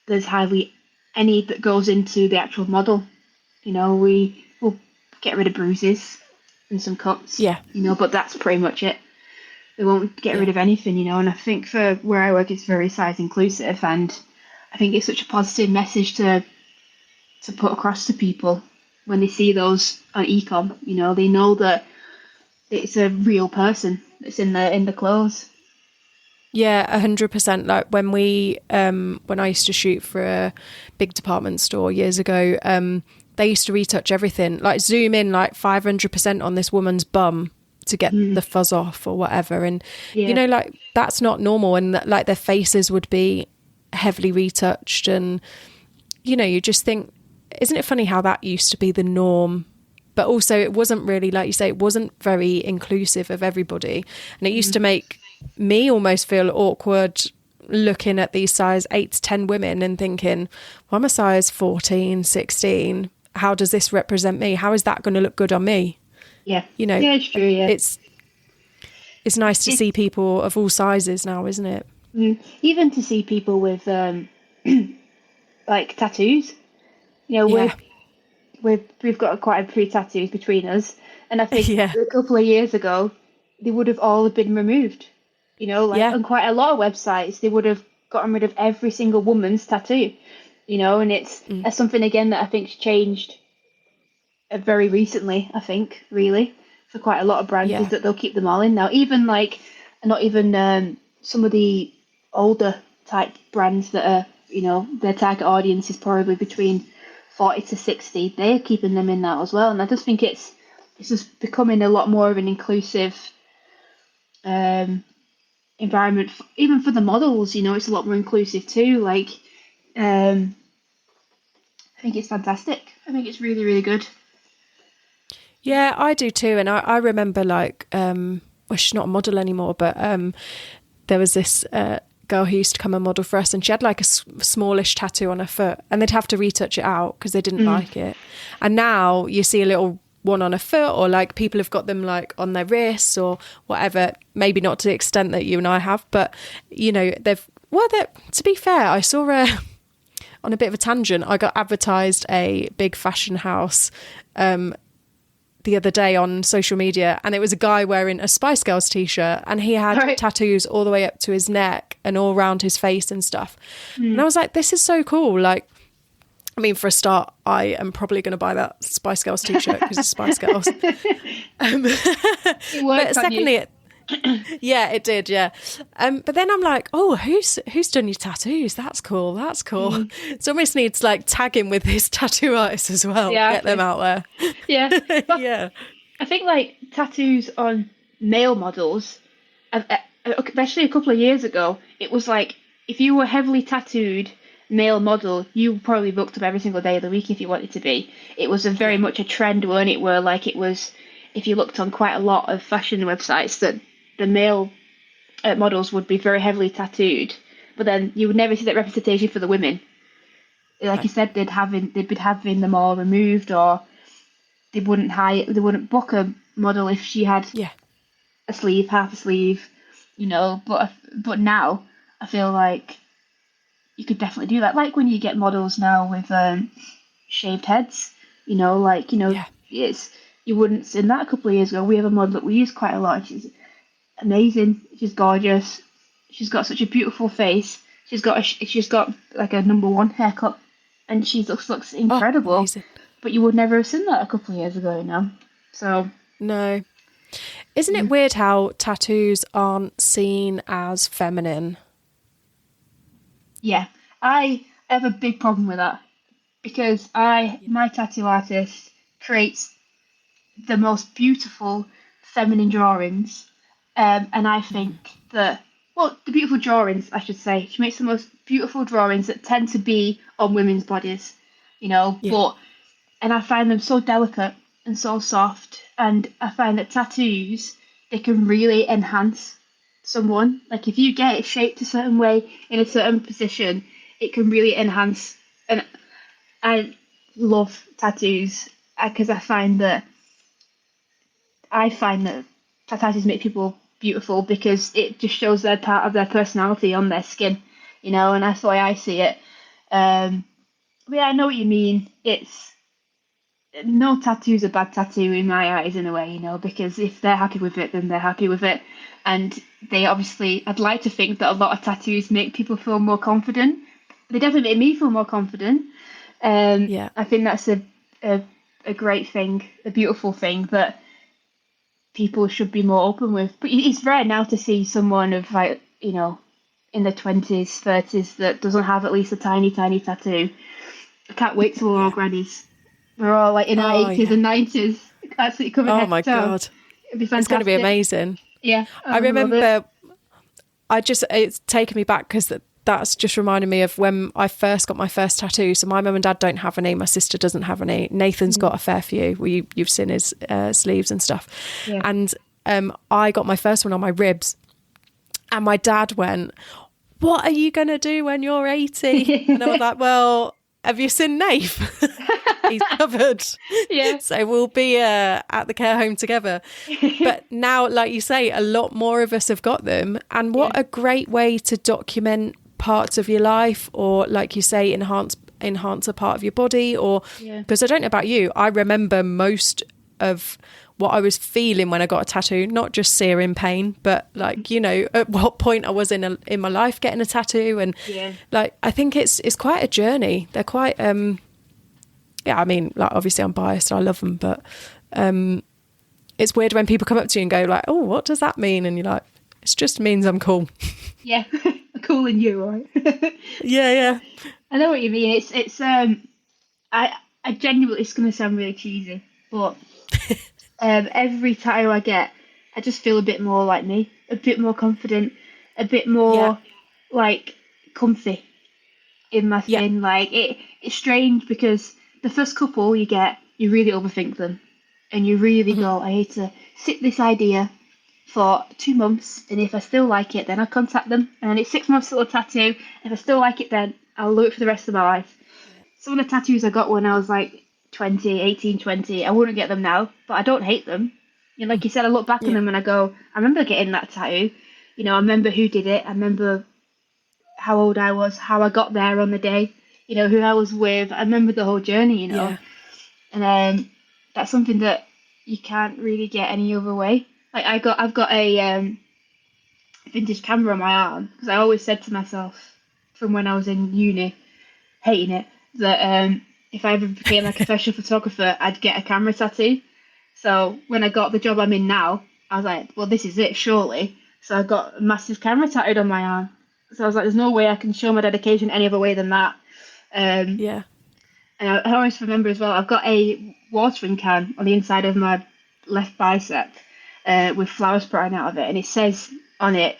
there's hardly any that goes into the actual model. We will get rid of bruises and some cuts. But that's pretty much it. They won't get rid of anything, and I think for where I work, it's very size inclusive, and I think it's such a positive message to put across to people when they see those on ecom. They know that it's a real person that's in the clothes. Yeah, 100%. Like when when I used to shoot for a big department store years ago, they used to retouch everything, like zoom in like 500% on this woman's bum to get the fuzz off or whatever. And, like that's not normal. And like their faces would be heavily retouched. And, you just think, isn't it funny how that used to be the norm? But also it wasn't really, like you say, it wasn't very inclusive of everybody. And it used to make me almost feel awkward looking at these size 8 to 10 women and thinking, well, I'm a size 14, 16. How does this represent me? How is that going to look good on me? Yeah. Yeah, it's true. Yeah. It's nice to see people of all sizes now, isn't it? Even to see people with like tattoos. We've got quite a few tattoos between us, and I think a couple of years ago they would have all been removed. On quite a lot of websites they would have gotten rid of every single woman's tattoo, and it's something again that I think's changed very recently. I think really for quite a lot of brands is that they'll keep them all in now. Even like not even some of the older type brands that are their target audience is probably between 40 to 60. They're keeping them in now as well, and I just think it's just becoming a lot more of an inclusive environment, even for the models. It's a lot more inclusive too. Like, I think it's fantastic. I think it's really, really good. Yeah, I do too. And I remember like, well, she's not a model anymore, but there was this girl who used to come and model for us, and she had like a smallish tattoo on her foot, and they'd have to retouch it out because they didn't like it. And now you see a little one on a foot, or like people have got them like on their wrists or whatever, maybe not to the extent that you and I have, but to be fair, I saw on a bit of a tangent, I got advertised a big fashion house the other day on social media, and it was a guy wearing a Spice Girls t-shirt, and he had tattoos all the way up to his neck and all around his face and stuff. And I was like, this is so cool. Like, I mean, for a start, I am probably going to buy that Spice Girls t-shirt because it's Spice Girls. It worked, but secondly, yeah, it did, yeah. But then I'm like, oh, who's done your tattoos? That's cool. It almost needs like tagging with his tattoo artist as well. Yeah, get them out there. Yeah, yeah. I think like tattoos on male models, especially a couple of years ago, it was like if you were heavily tattooed male model, you probably booked up every single day of the week if you wanted to be. It was very much a trend, weren't it? Where like it was, if you looked on quite a lot of fashion websites, that the male models would be very heavily tattooed, but then you would never see that representation for the women. Like you said, they'd be having them all removed, or they wouldn't book a model if she had a sleeve, half a sleeve, But now I feel like you could definitely do that. Like when you get models now with shaved heads, it's, you wouldn't see that a couple of years ago. We have a model that we use quite a lot. She's amazing. She's gorgeous. She's got such a beautiful face. She's got like a number one haircut, and she looks incredible. But you would never have seen that a couple of years ago, So no, isn't it weird how tattoos aren't seen as feminine? Yeah, I have a big problem with that because my tattoo artist creates the most beautiful feminine drawings. And I think the beautiful drawings, I should say. She makes the most beautiful drawings that tend to be on women's bodies, and I find them so delicate and so soft. And I find that tattoos, they can really enhance someone. Like if you get it shaped a certain way in a certain position, it can really enhance. And I love tattoos because I find that tattoos make people beautiful because it just shows their part of their personality on their skin, and that's the way I see it. I know what you mean. It's no tattoo's a bad tattoo in my eyes in a way, because if they're happy with it, then they're happy with it. And they obviously, I'd like to think that a lot of tattoos make people feel more confident. They definitely make me feel more confident. I think that's a great thing, a beautiful thing that people should be more open with. But it's rare now to see someone of like, in their 20s, 30s that doesn't have at least a tiny, tiny tattoo. I can't wait till we're all grannies. We're all like in our 80s and 90s. Absolutely covered head to toe. Oh my God. It'd be fantastic. It's going to be amazing. Yeah. I remember, it's taken me back because that's just reminded me of when I first got my first tattoo. So my mum and dad don't have any. My sister doesn't have any. Nathan's got a fair few. Well, you've seen his sleeves and stuff. Yeah. And I got my first one on my ribs. And my dad went, "What are you going to do when you're 80? And I was like, well, have you seen Nath? He's covered." Yeah. So we'll be at the care home together. But now, like you say, a lot more of us have got them. And what a great way to document parts of your life, or like you say, enhance a part of your body. Or because I don't know about you, I remember most of what I was feeling when I got a tattoo, not just searing pain, but like, you know, at what point I was in my life getting a tattoo. And like, I think it's quite a journey. They're quite, I mean, like, obviously I'm biased, I love them, but it's weird when people come up to you and go like, oh, what does that mean? And you're like, it just means I'm cool. Yeah, cool in you, right? Yeah. I know what you mean. It's I genuinely, it's going to sound really cheesy, but every tattoo I get, I just feel a bit more like me, a bit more confident, a bit more like comfy in my skin. Like it's strange because the first couple you get, you really overthink them, and you really go, I hate to sit this idea for 2 months, and if I still like it, then I'll contact them, and it's 6 months till a tattoo. If I still like it, then I'll do it for the rest of my life. Some of the tattoos I got when I was like 20, I wouldn't get them now, but I don't hate them. You know, like you said, I look back on them and I go, I remember getting that tattoo. You know, I remember who did it. I remember how old I was, how I got there on the day, you know, who I was with. I remember the whole journey, you know. And that's something that you can't really get any other way. Like I've got a vintage camera on my arm because I always said to myself from when I was in uni, hating it, that if I ever became like a professional photographer, I'd get a camera tattoo. So when I got the job I'm in now, I was like, well, this is it, surely. So I got a massive camera tattooed on my arm. So I was like, there's no way I can show my dedication any other way than that. And I always remember as well, I've got a watering can on the inside of my left bicep with flowers sprouting out of it. And it says on it,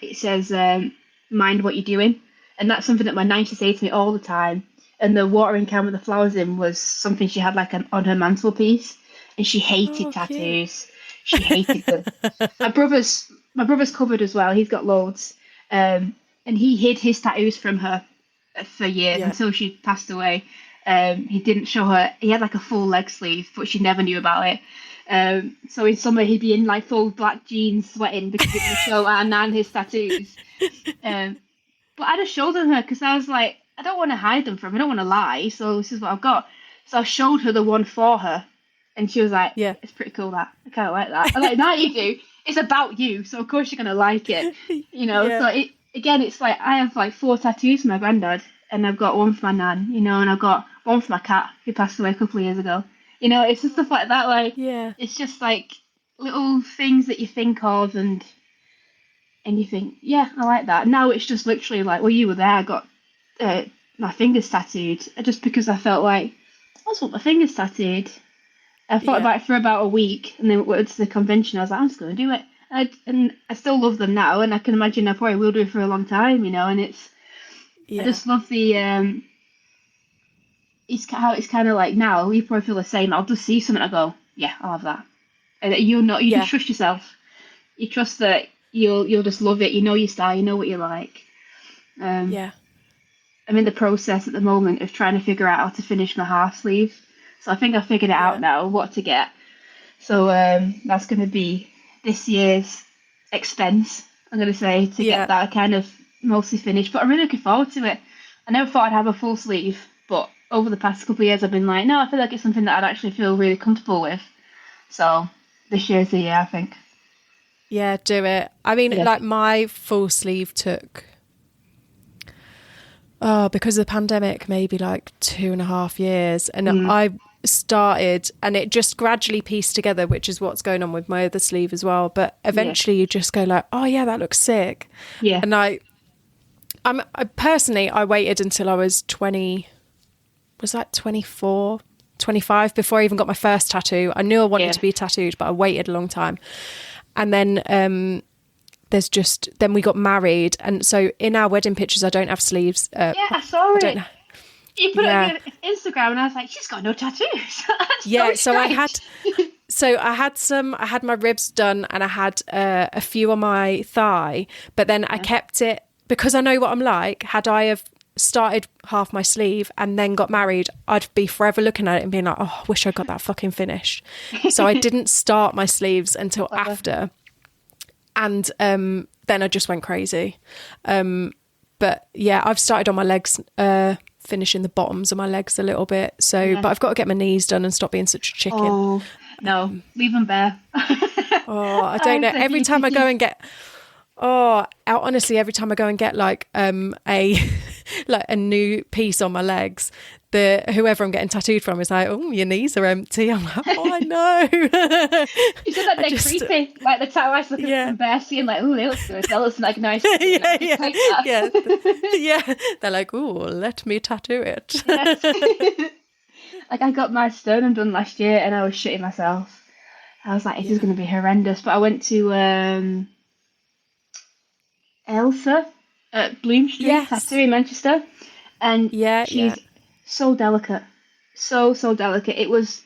mind what you're doing. And that's something that my nan used to say to me all the time. And the watering can with the flowers in was something she had like on her mantelpiece. And she hated tattoos. She hated them. My brother's covered as well. He's got loads. And he hid his tattoos from her for years until she passed away. He didn't show her. He had like a full leg sleeve, but she never knew about it. So in summer he'd be in like full black jeans, sweating because he didn't show our nan his tattoos. But I just showed them her because I was like, I don't want to hide them from her. I don't want to lie. So this is what I've got. So I showed her the one for her, and she was like, it's pretty cool that. I kind of like that. I'm like, no, you do. It's about you, so of course you're gonna like it. You know. So it's like I have like 4 tattoos for my granddad, and I've got one for my nan, you know, and I've got one for my cat who passed away a couple of years ago. You know, it's just stuff like that. Like, it's just like little things that you think of, and you think, I like that. Now it's just literally like, well, you were there. I got my fingers tattooed just because I felt like I just want my fingers tattooed. I thought about it for about a week, and then went to the convention. I was like, I'm just going to do it. And I still love them now, and I can imagine I probably will do it for a long time, you know. And it's, I just love the it's how it's kind of like now. You probably feel the same. I'll just see something, I go, yeah, I'll have that. And you just trust yourself. You trust that you'll just love it. You know your style. You know what you like. I'm in the process at the moment of trying to figure out how to finish my half sleeve. So I think I figured it out now, what to get. So that's going to be this year's expense, I'm going to say, to get that kind of mostly finished. But I'm really looking forward to it. I never thought I'd have a full sleeve, but over the past couple of years I've been like, no, I feel like it's something that I'd actually feel really comfortable with. So this year's the year, I think. Yeah, do it. I mean, like my full sleeve took, because of the pandemic, maybe like 2.5 years. And I started, and it just gradually pieced together, which is what's going on with my other sleeve as well. But eventually you just go like, oh yeah, that looks sick. Yeah. And I personally waited until I was 24, 25 before I even got my first tattoo. I knew I wanted to be tattooed, but I waited a long time. And then then we got married, and so in our wedding pictures I don't have sleeves. I saw it. You put it on your Instagram, and I was like, she's got no tattoos. So I had my ribs done, and I had a few on my thigh, but then I kept it because I know what I'm like. Had I have started half my sleeve and then got married, I'd be forever looking at it and being like, oh, I wish I got that fucking finished. So I didn't start my sleeves until after, and then I just went crazy. But yeah, I've started on my legs finishing the bottoms of my legs a little bit. So, but I've got to get my knees done and stop being such a chicken. Oh, no, leave them bare. Oh, I don't know. Every time I go and get, honestly, every time I go and get like a like a new piece on my legs, whoever I'm getting tattooed from is like, oh, your knees are empty. I'm like, oh, I know. You said that they're creepy. Like the tattoo artist looking at them bare, seeing like, oh, they look good. That looks like nice. Yeah. They're like, oh, let me tattoo it. Like I got my sternum done last year, and I was shitting myself. I was like, this is going to be horrendous. But I went to Elsa at Bloom Street Tattoo in Manchester, and she's so delicate, so delicate. It was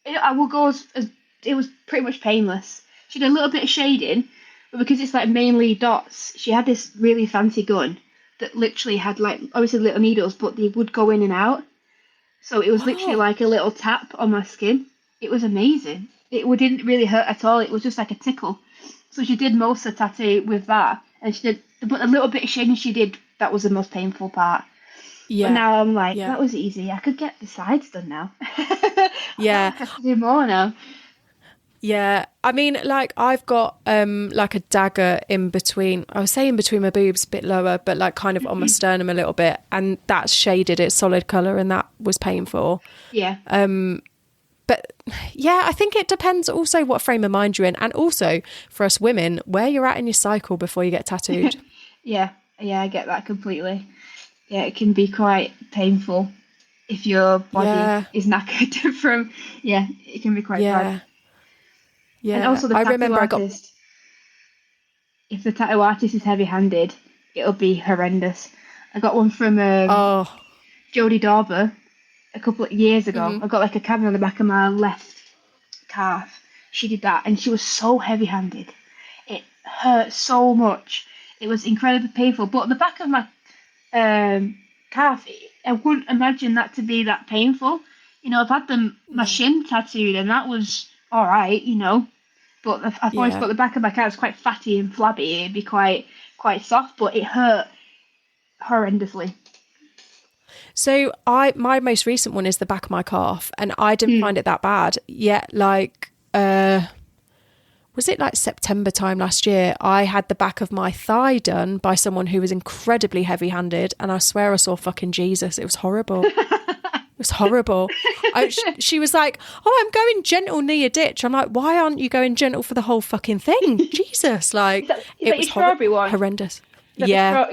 pretty much painless. She did a little bit of shading, but because it's like mainly dots, she had this really fancy gun that literally had like obviously little needles, but they would go in and out. So it was literally like a little tap on my skin. It was amazing. It didn't really hurt at all. It was just like a tickle. So she did most of the tattoo with that, and but a little bit of shading she did, that was the most painful part. Yeah. But now I'm like, that was easy. I could get the sides done now. I have to do more now. Yeah, I mean, like I've got like a dagger in between. I would say in between my boobs, a bit lower, but like kind of on my sternum a little bit, and that's shaded. It's solid colour, and that was painful. Yeah. But yeah, I think it depends also what frame of mind you're in, and also for us women, where you're at in your cycle before you get tattooed. Yeah, I get that completely. Yeah, it can be quite painful if your body is knackered from. Yeah, it can be quite bad. Yeah, and also the tattoo artist. If the tattoo artist is heavy-handed, it'll be horrendous. I got one from Jodie Dauber a couple of years ago. I got like a camera on the back of my left calf. She did that, and she was so heavy-handed. It hurt so much. It was incredibly painful. But the back of my calf, I wouldn't imagine that to be that painful. You know, I've had my shin tattooed, and that was all right, you know. But I've always got the back of my calf quite fatty and flabby. It'd be quite soft, but it hurt horrendously. So my most recent one is the back of my calf, and I didn't find it that bad. Yet, like, was it like September time last year? I had the back of my thigh done by someone who was incredibly heavy-handed, and I swear I saw fucking Jesus. It was horrible. It was horrible. She was like, oh, I'm going gentle near your ditch. I'm like, why aren't you going gentle for the whole fucking thing? Jesus. Like, it was horrendous. Yeah.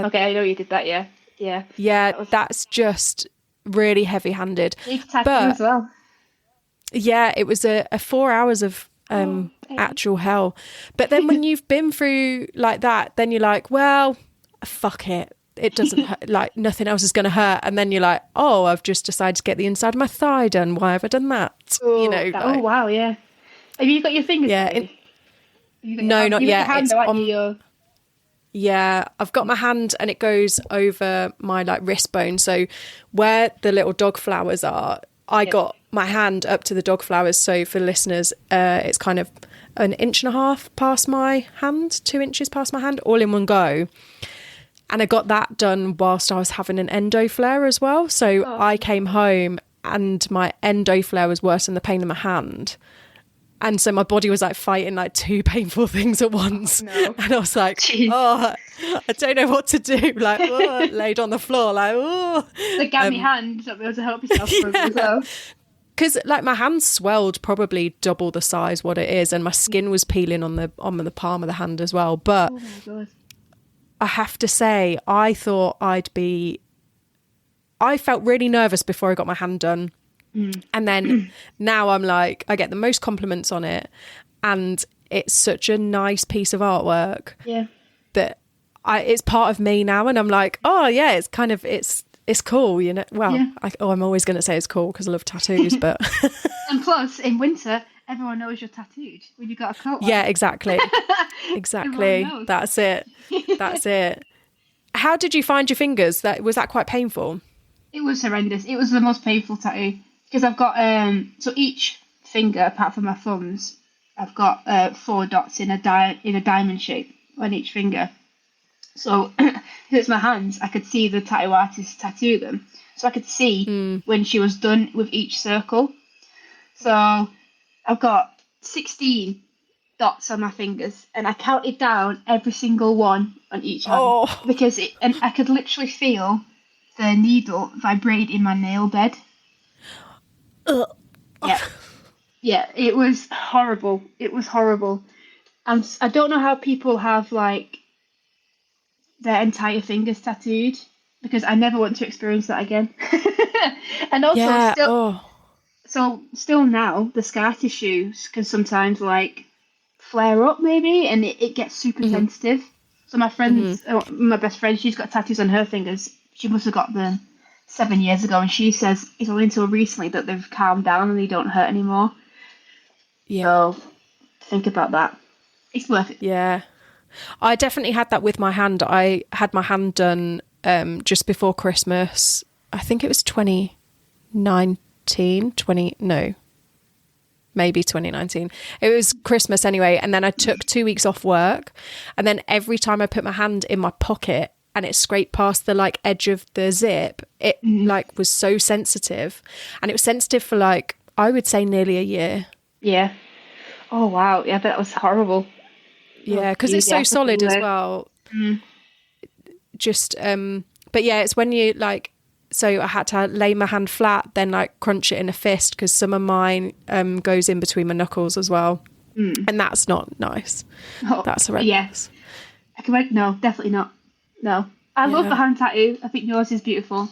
Okay, I know you did that, yeah. Yeah, that's just really heavy-handed. But as well. Yeah, it was a 4 hours of actual hell. But then when you've been through like that, then you're like, well, fuck it. It doesn't hurt, like nothing else is going to hurt. And then you're like, oh, I've just decided to get the inside of my thigh done. Why have I done that? You know. Oh wow, yeah. Have you got your fingers? Yeah. No, not yet. Yeah, I've got my hand, and it goes over my like wrist bone. So where the little dog flowers are, I got my hand up to the dog flowers. So for listeners, it's kind of 1.5 inches past my hand, 2 inches past my hand, all in one go. And I got that done whilst I was having an endo flare as well. So I came home, and my endo flare was worse than the pain in my hand. And so my body was like fighting like two painful things at once. No. And I was like, I don't know what to do. Like, laid on the floor, like, Like, get me hand, not be able to help yourself as well. Because like my hand swelled probably double the size what it is, and my skin was peeling on the palm of the hand as well. But oh my God. I have to say, I thought I felt really nervous before I got my hand done. And then now I'm like, I get the most compliments on it, and it's such a nice piece of artwork that it's part of me now. And I'm like, oh yeah, it's kind of, it's cool, you know. Well, I'm always going to say it's cool because I love tattoos, but and plus in winter, everyone knows you're tattooed when you got a coat on. Yeah, exactly. That's it. How did you find your fingers? Was that quite painful? It was horrendous. It was the most painful tattoo because I've got so each finger apart from my thumbs, I've got 4 dots in a diamond shape on each finger. So it's my hands, I could see the tattoo artist tattoo them. So I could see when she was done with each circle. So I've got 16 dots on my fingers, and I counted down every single one on each hand because and I could literally feel the needle vibrate in my nail bed. Yeah, it was horrible. It was horrible. And I don't know how people have like their entire fingers tattooed, because I never want to experience that again. And also still now the scar tissues can sometimes like flare up maybe, and it gets super sensitive. So my friends, my best friend, she's got tattoos on her fingers. She must have got them 7 years ago, and she says it's only until recently that they've calmed down and they don't hurt anymore. Yeah. So think about that. It's worth it. Yeah. I definitely had that with my hand. I had my hand done just before Christmas. I think it was maybe 2019. It was Christmas anyway. And then I took 2 weeks off work. And then every time I put my hand in my pocket and it scraped past the like edge of the zip, it like was so sensitive. And it was sensitive for like, I would say nearly a year. Yeah. Oh, wow. Yeah, that was horrible. Yeah, because it's so solid as well. Just, but yeah, it's when you like, so I had to lay my hand flat, then like crunch it in a fist, because some of mine goes in between my knuckles as well. And that's not nice. That's horrendous. Yeah. No, definitely not. No. I love the hand tattoo. I think yours is beautiful.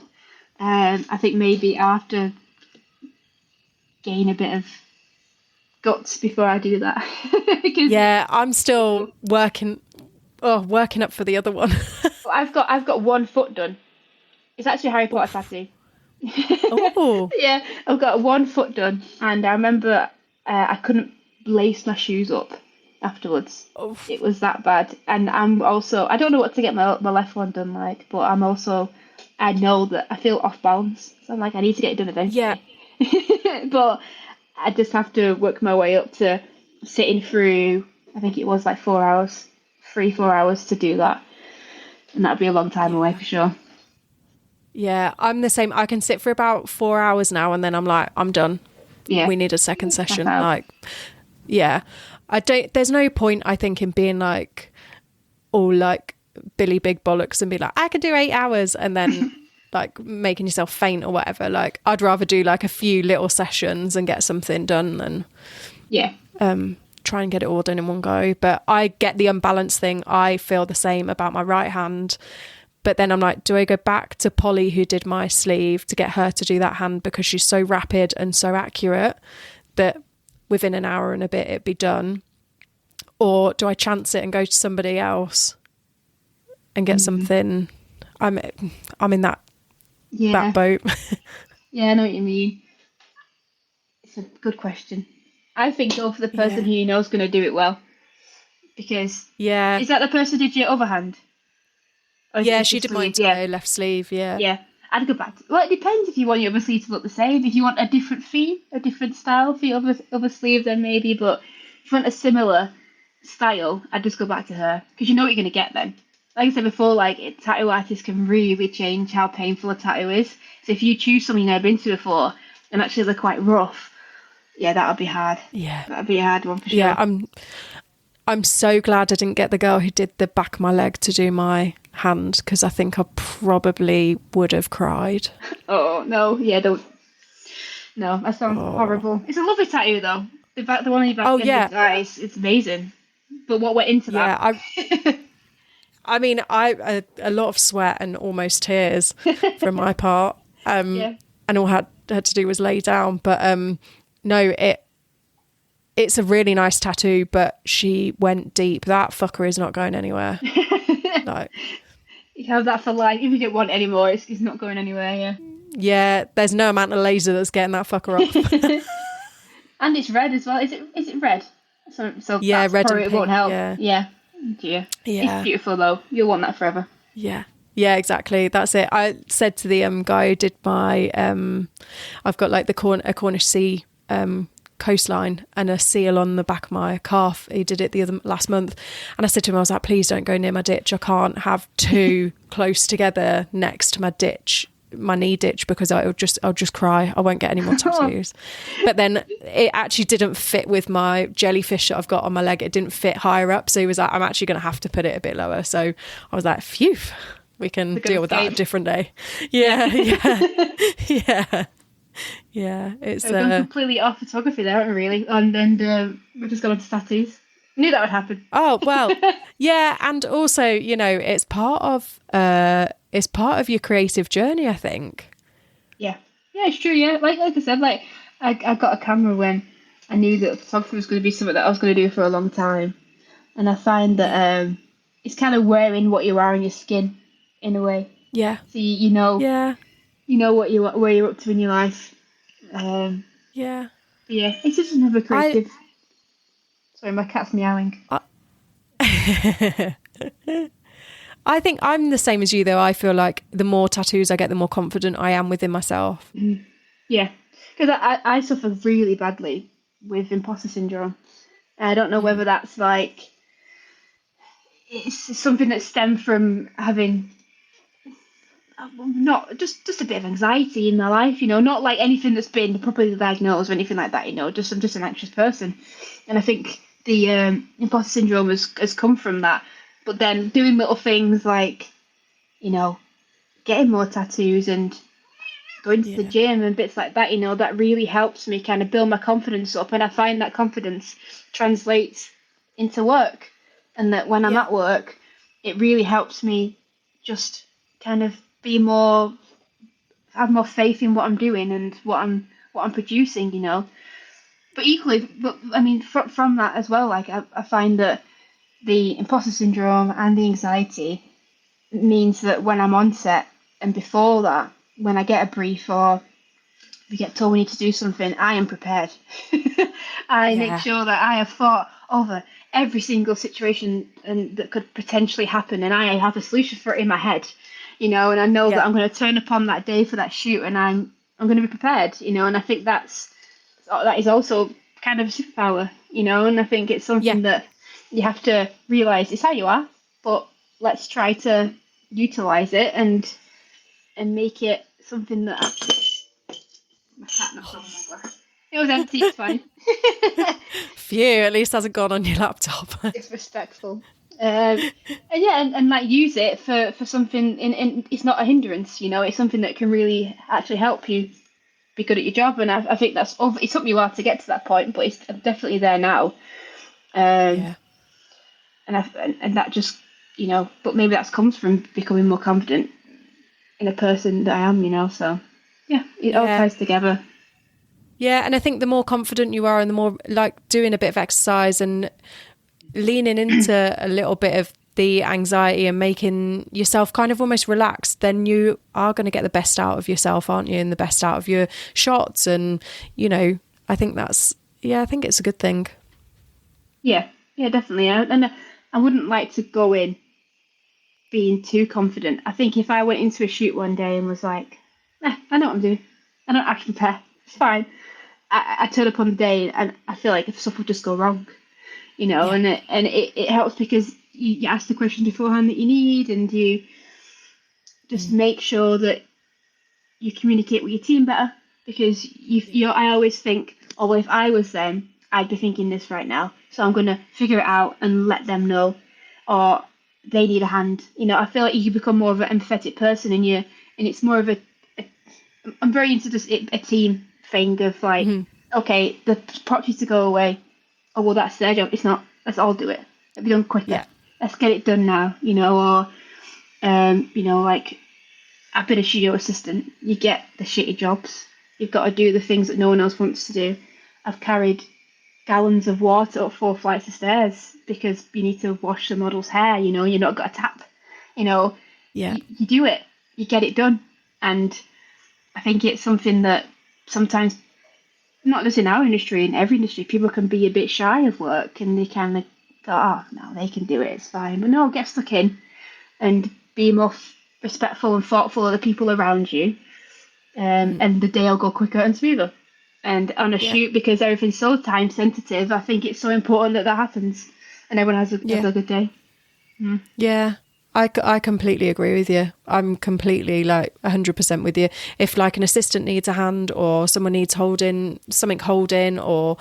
I think maybe I have to gain a bit of guts before I do that. Yeah, I'm still working up for the other one. I've got 1 foot done. It's actually a Harry Potter tattoo. Oh. Yeah, I've got 1 foot done, and I remember I couldn't lace my shoes up afterwards. Oh. It was that bad. And I'm also, I don't know what to get my left one done like, but I know that I feel off balance. So I'm like, I need to get it done eventually. Yeah. But I just have to work my way up to sitting through, I think it was like 4 hours, 3-4 hours to do that. And that'd be a long time away for sure. Yeah, I'm the same. I can sit for about 4 hours now, and then I'm like, I'm done. Yeah. We need a second session. Like, yeah. There's no point, I think, in being like, all like Billy Big Bollocks and be like, I could do 8 hours, and then like making yourself faint or whatever. Like, I'd rather do like a few little sessions and get something done than try and get it all done in one go. But I get the unbalanced thing. I feel the same about my right hand. But then I'm like, do I go back to Polly, who did my sleeve, to get her to do that hand, because she's so rapid and so accurate that within an hour and a bit it'd be done? Or do I chance it and go to somebody else and get something? I'm in that boat. Yeah, I know what you mean. It's a good question. I think go for the person who you know is going to do it well. Because is that the person who did your other hand? Yeah, she did mine today, left sleeve, Yeah, I'd go back well, it depends if you want your other sleeve to look the same. If you want a different theme, a different style for your other sleeve, then maybe. But if you want a similar style, I'd just go back to her, because you know what you're going to get then. Like I said before, like tattoo artists can really change how painful a tattoo is. So if you choose something you've never been to before, and actually they're quite rough, that would be hard. Yeah. That would be a hard one for sure. Yeah, I'm so glad I didn't get the girl who did the back of my leg to do my hand, because I think I probably would have cried. Oh, no. Yeah, don't. No, that sounds horrible. It's a lovely tattoo, though. The one on your back of your eyes, it's amazing. But what went into that? I mean, a lot of sweat and almost tears from my part. And all I had to do was lay down. But no, it's a really nice tattoo, but she went deep. That fucker is not going anywhere. No. You have that for life. If you don't want it anymore, it's not going anywhere, Yeah, there's no amount of laser that's getting that fucker off. And it's red as well. Is it red? So yeah, red and pink. It won't help. Yeah. It's beautiful though. You'll want that forever. Yeah, exactly. That's it. I said to the guy who did my I've got like a Cornish sea coastline and a seal on the back of my calf. He did it last month, and I said to him, I was like, please don't go near my ditch. I can't have two close together next to my knee ditch, because I'll just cry. I won't get any more tattoos. But then it actually didn't fit with my jellyfish that I've got on my leg. It didn't fit higher up, so he was like, I'm actually going to have to put it a bit lower. So I was like, phew, we can deal with that a different day. Yeah. It's we've gone completely off photography there, haven't we, really? And then we've just gone on to tattoos. Knew that would happen. Oh well, yeah, and also, you know, it's part of your creative journey, I think. Yeah, it's true. Yeah, like I said, like I got a camera when I knew that photography was going to be something that I was going to do for a long time, and I find that it's kind of wearing what you are on your skin in a way. Yeah. So you know. Yeah. You know where you're up to in your life. Yeah, it's just another creative. Sorry, my cat's meowing. I think I'm the same as you, though. I feel like the more tattoos I get, the more confident I am within myself. Yeah, because I suffer really badly with imposter syndrome. And I don't know whether that's like it's something that stemmed from having not just a bit of anxiety in my life, you know, not like anything that's been properly diagnosed or anything like that, you know. I'm just an anxious person, and I think the imposter syndrome has come from that. But then doing little things like, you know, getting more tattoos and going to the gym and bits like that, you know, that really helps me kind of build my confidence up. And I find that confidence translates into work, and that when I'm at work, it really helps me just kind of have more faith in what I'm doing and what I'm producing, you know. But equally, I mean, from that as well, like I find that the imposter syndrome and the anxiety means that when I'm on set and before that, when I get a brief or we get told we need to do something, I am prepared. I make sure that I have thought over every single situation and that could potentially happen, and I have a solution for it in my head, you know, and I know that I'm going to turn up on that day for that shoot, and I'm going to be prepared, you know. And I think that is also kind of a superpower, you know. And I think it's something that you have to realize it's how you are, but let's try to utilize it and make it something that my cat knocked over my glass. It was empty, it's fine. Phew, at least it hasn't gone on your laptop. It's respectful. And like use it for something in it's not a hindrance, you know. It's something that can really actually help you be good at your job. And I think it took me a while to get to that point, but it's definitely there now. And that just, you know, but maybe that comes from becoming more confident in a person that I am, you know. So it all ties together. Yeah, and I think the more confident you are and the more like doing a bit of exercise and leaning into a little bit of the anxiety and making yourself kind of almost relaxed, then you are going to get the best out of yourself, aren't you? And the best out of your shots. And, you know, I think I think it's a good thing. Yeah, definitely. And I wouldn't like to go in being too confident. I think if I went into a shoot one day and was like, I know what I'm doing, I don't actually prepare, it's fine. I turn up on the day and I feel like if stuff will just go wrong, you know. And it helps because you ask the questions beforehand that you need, and you just make sure that you communicate with your team better, because I always think, oh, well, if I was them, I'd be thinking this right now, so I'm going to figure it out and let them know, or they need a hand, you know. I feel like you become more of an empathetic person, and it's more of I'm very into this a team thing of like, okay, the prop needs to go away. Oh, well, that's their job. It's not. Let's all do it. It'll be done quicker. Yeah. Let's get it done now, you know. Or, you know, like I've been a studio assistant. You get the shitty jobs. You've got to do the things that no one else wants to do. I've carried gallons of water up 4 flights of stairs because you need to wash the model's hair. You know, you've not got a tap. You know, you do it. You get it done. And I think it's something that sometimes, not just in our industry, in every industry, people can be a bit shy of work, and they kind of go, oh, no, they can do it, it's fine. But no, get stuck in and be more respectful and thoughtful of the people around you, and the day will go quicker and smoother. and on a Yeah. shoot, because everything's so time sensitive. I think it's so important that that happens and everyone has Yeah. a good day. Yeah. I completely agree with you. I'm completely like 100% with you. If like an assistant needs a hand or someone needs holding, or,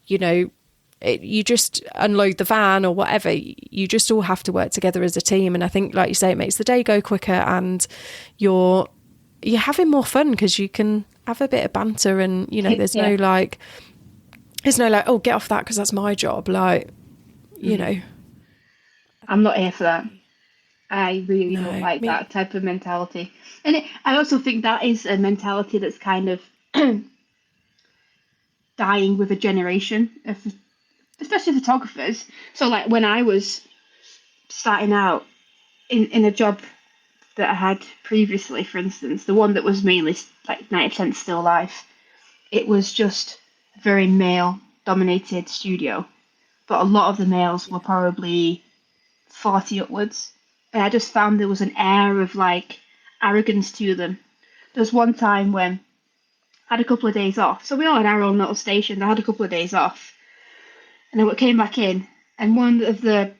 you know, you just unload the van or whatever, you just all have to work together as a team. And I think, like you say, it makes the day go quicker, and you're having more fun because you can have a bit of banter, and, you know, there's Yeah. no like, oh, get off that because that's my job. Like, you know, I'm not here for that. I really don't no, like me. that type of mentality. And I also think that is a mentality that's kind of dying with a generation of, especially photographers. So like when I was starting out in a job that I had previously, for instance, the one that was mainly like 90% still life, it was just a very male dominated studio. But a lot of the males were probably 40 upwards. And I just found there was an air of like arrogance to them. There was one time when I had a couple of days off. So we all had our own little stations. I had a couple of days off. And then we came back in, and one of the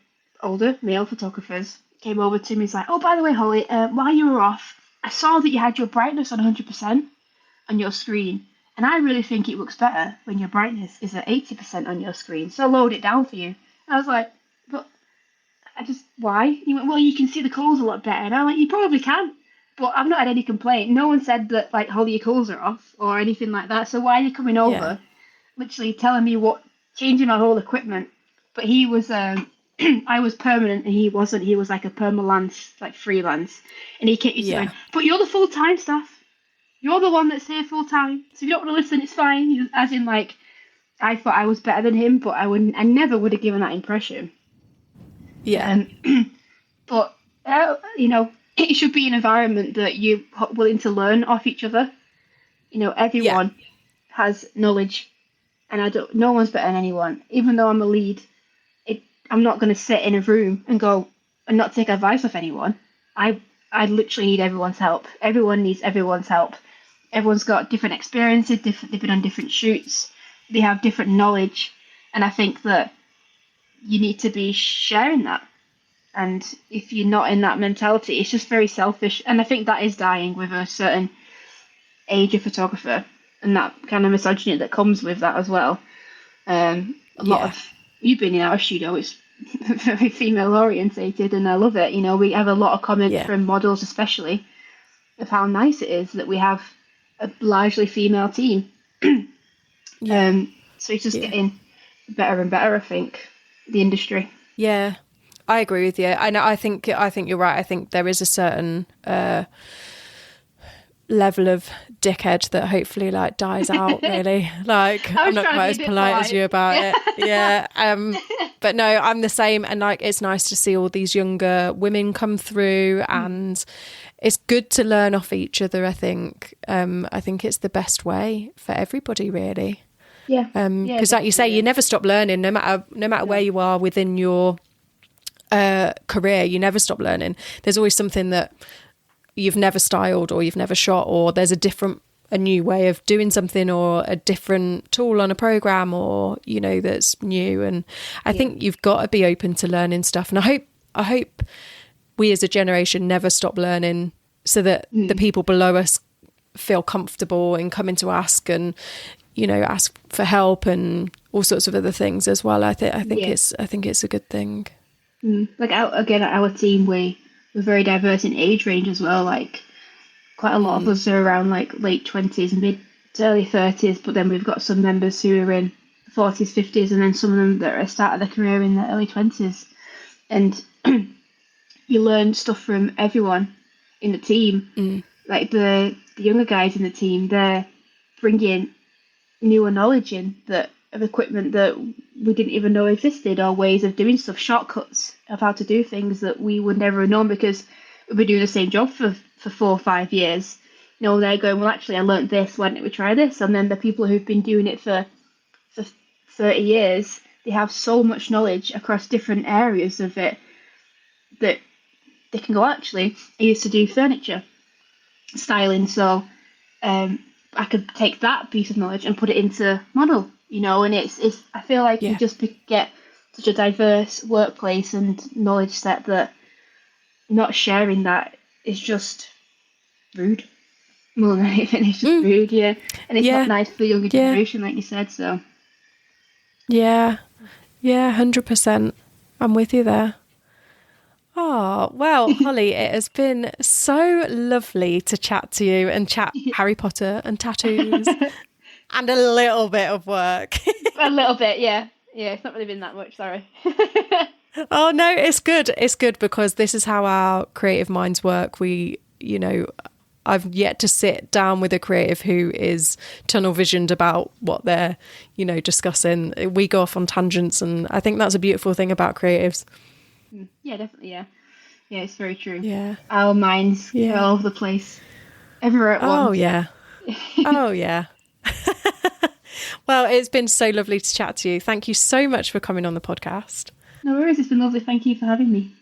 older male photographers came over to me. He's like, "Oh, by the way, Holly, while you were off, I saw that you had your brightness on 100% on your screen. And I really think it looks better when your brightness is at 80% on your screen. So I lowered it down for you." And I was like, "But why?" He went, "Well, you can see the colours a lot better." And I'm like, "You probably can. But I've not had any complaint. No one said that, like, Holly, your colours are off or anything like that. So why are you coming Yeah. over, literally telling me changing my whole equipment?" But he was, I was permanent and he wasn't. He was like a permalance, like freelance. And he kept used to going, Yeah. "But you're the full-time staff. You're the one that's here full-time. So if you don't want to listen, it's fine." As in, like, I thought I was better than him, but I never would have given that impression. Yeah. Um, but, it should be an environment that you're willing to learn off each other. Yeah. Everyone has knowledge, and no one's better than anyone. Even though I'm a lead, I'm not going to sit in a room and go and not take advice off anyone. I literally need everyone's help. Everyone needs everyone's help. Everyone's got different experiences, they've been on different shoots, they have different knowledge, and I think that you need to be sharing that. And if you're not in that mentality, it's just very selfish. And I think that is dying with a certain age of photographer, and that kind of misogyny that comes with that as well. A lot Yeah. of you've been in our studio, it's very female orientated, and I love it. We have a lot of comments Yeah. from models, especially, of how nice it is that we have a largely female team. Yeah. So it's just Yeah. getting better and better, I think, the industry. Yeah. I agree with you. I think you're right. I think there is a certain level of dickhead that hopefully like dies out, really. Like, I I'm was not trying quite to as be a bit polite as polite. you about Yeah. it. Yeah. But no, I'm the same, and like it's nice to see all these younger women come through, and it's good to learn off each other. I think it's the best way for everybody, really. Yeah. Because like you say, you never stop learning, no matter where you are within your career. You never stop learning. There's always something that you've never styled or you've never shot, or there's a new way of doing something, or a different tool on a program, or that's new. And I think you've got to be open to learning stuff. And I hope we as a generation never stop learning, so that the people below us feel comfortable in coming to ask, and ask for help and all sorts of other things as well. I think it's a good thing. Like our team, we're very diverse in age range as well. Like quite a lot of us are around like late 20s, mid to early 30s, but then we've got some members who are in 40s, 50s, and then some of them that are at the start of their career in their early 20s. And you learn stuff from everyone in the team. Like the younger guys in the team, they're bringing newer knowledge in that of equipment that we didn't even know existed, or ways of doing stuff, shortcuts of how to do things that we would never have known because we've been doing the same job for 4 or 5 years. They're going, "Well, actually, I learned this. Why don't we try this?" And then the people who've been doing it for 30 years, they have so much knowledge across different areas of it that they can go, "Actually, I used to do furniture styling, so I I could take that piece of knowledge and put it into model, and it's I feel like we just get such a diverse workplace and knowledge set that not sharing that is just rude. More than anything, it's just rude, yeah. And it's not nice for the younger generation, like you said, so. Yeah, 100%. I'm with you there. Oh, well, Holly, it has been so lovely to chat to you and chat Harry Potter and tattoos and a little bit of work. A little bit, yeah. Yeah, it's not really been that much, sorry. Oh, no, it's good. It's good because this is how our creative minds work. We, I've yet to sit down with a creative who is tunnel visioned about what they're, discussing. We go off on tangents, and I think that's a beautiful thing about creatives. Yeah, definitely, yeah. Yeah, it's very true. Yeah. Our minds are all over the place. Everywhere at once. Oh, yeah. Oh, yeah. Well, it's been so lovely to chat to you. Thank you so much for coming on the podcast. No worries, it's been lovely. Thank you for having me.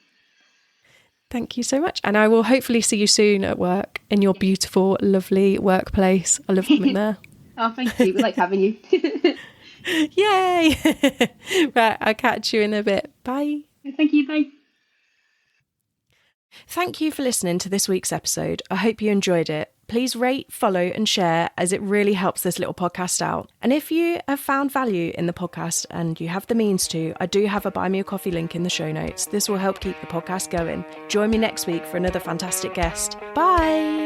Thank you so much. And I will hopefully see you soon at work in your beautiful, lovely workplace. I love coming there. Oh, thank you. We like having you. Yay! Right, I'll catch you in a bit. Bye. Thank you. Bye. Thank you for listening to this week's episode. I hope you enjoyed it. Please rate, follow and share, as it really helps this little podcast out. And if you have found value in the podcast and you have the means to, I do have a Buy Me a Coffee link in the show notes. This will help keep the podcast going. Join me next week for another fantastic guest. Bye!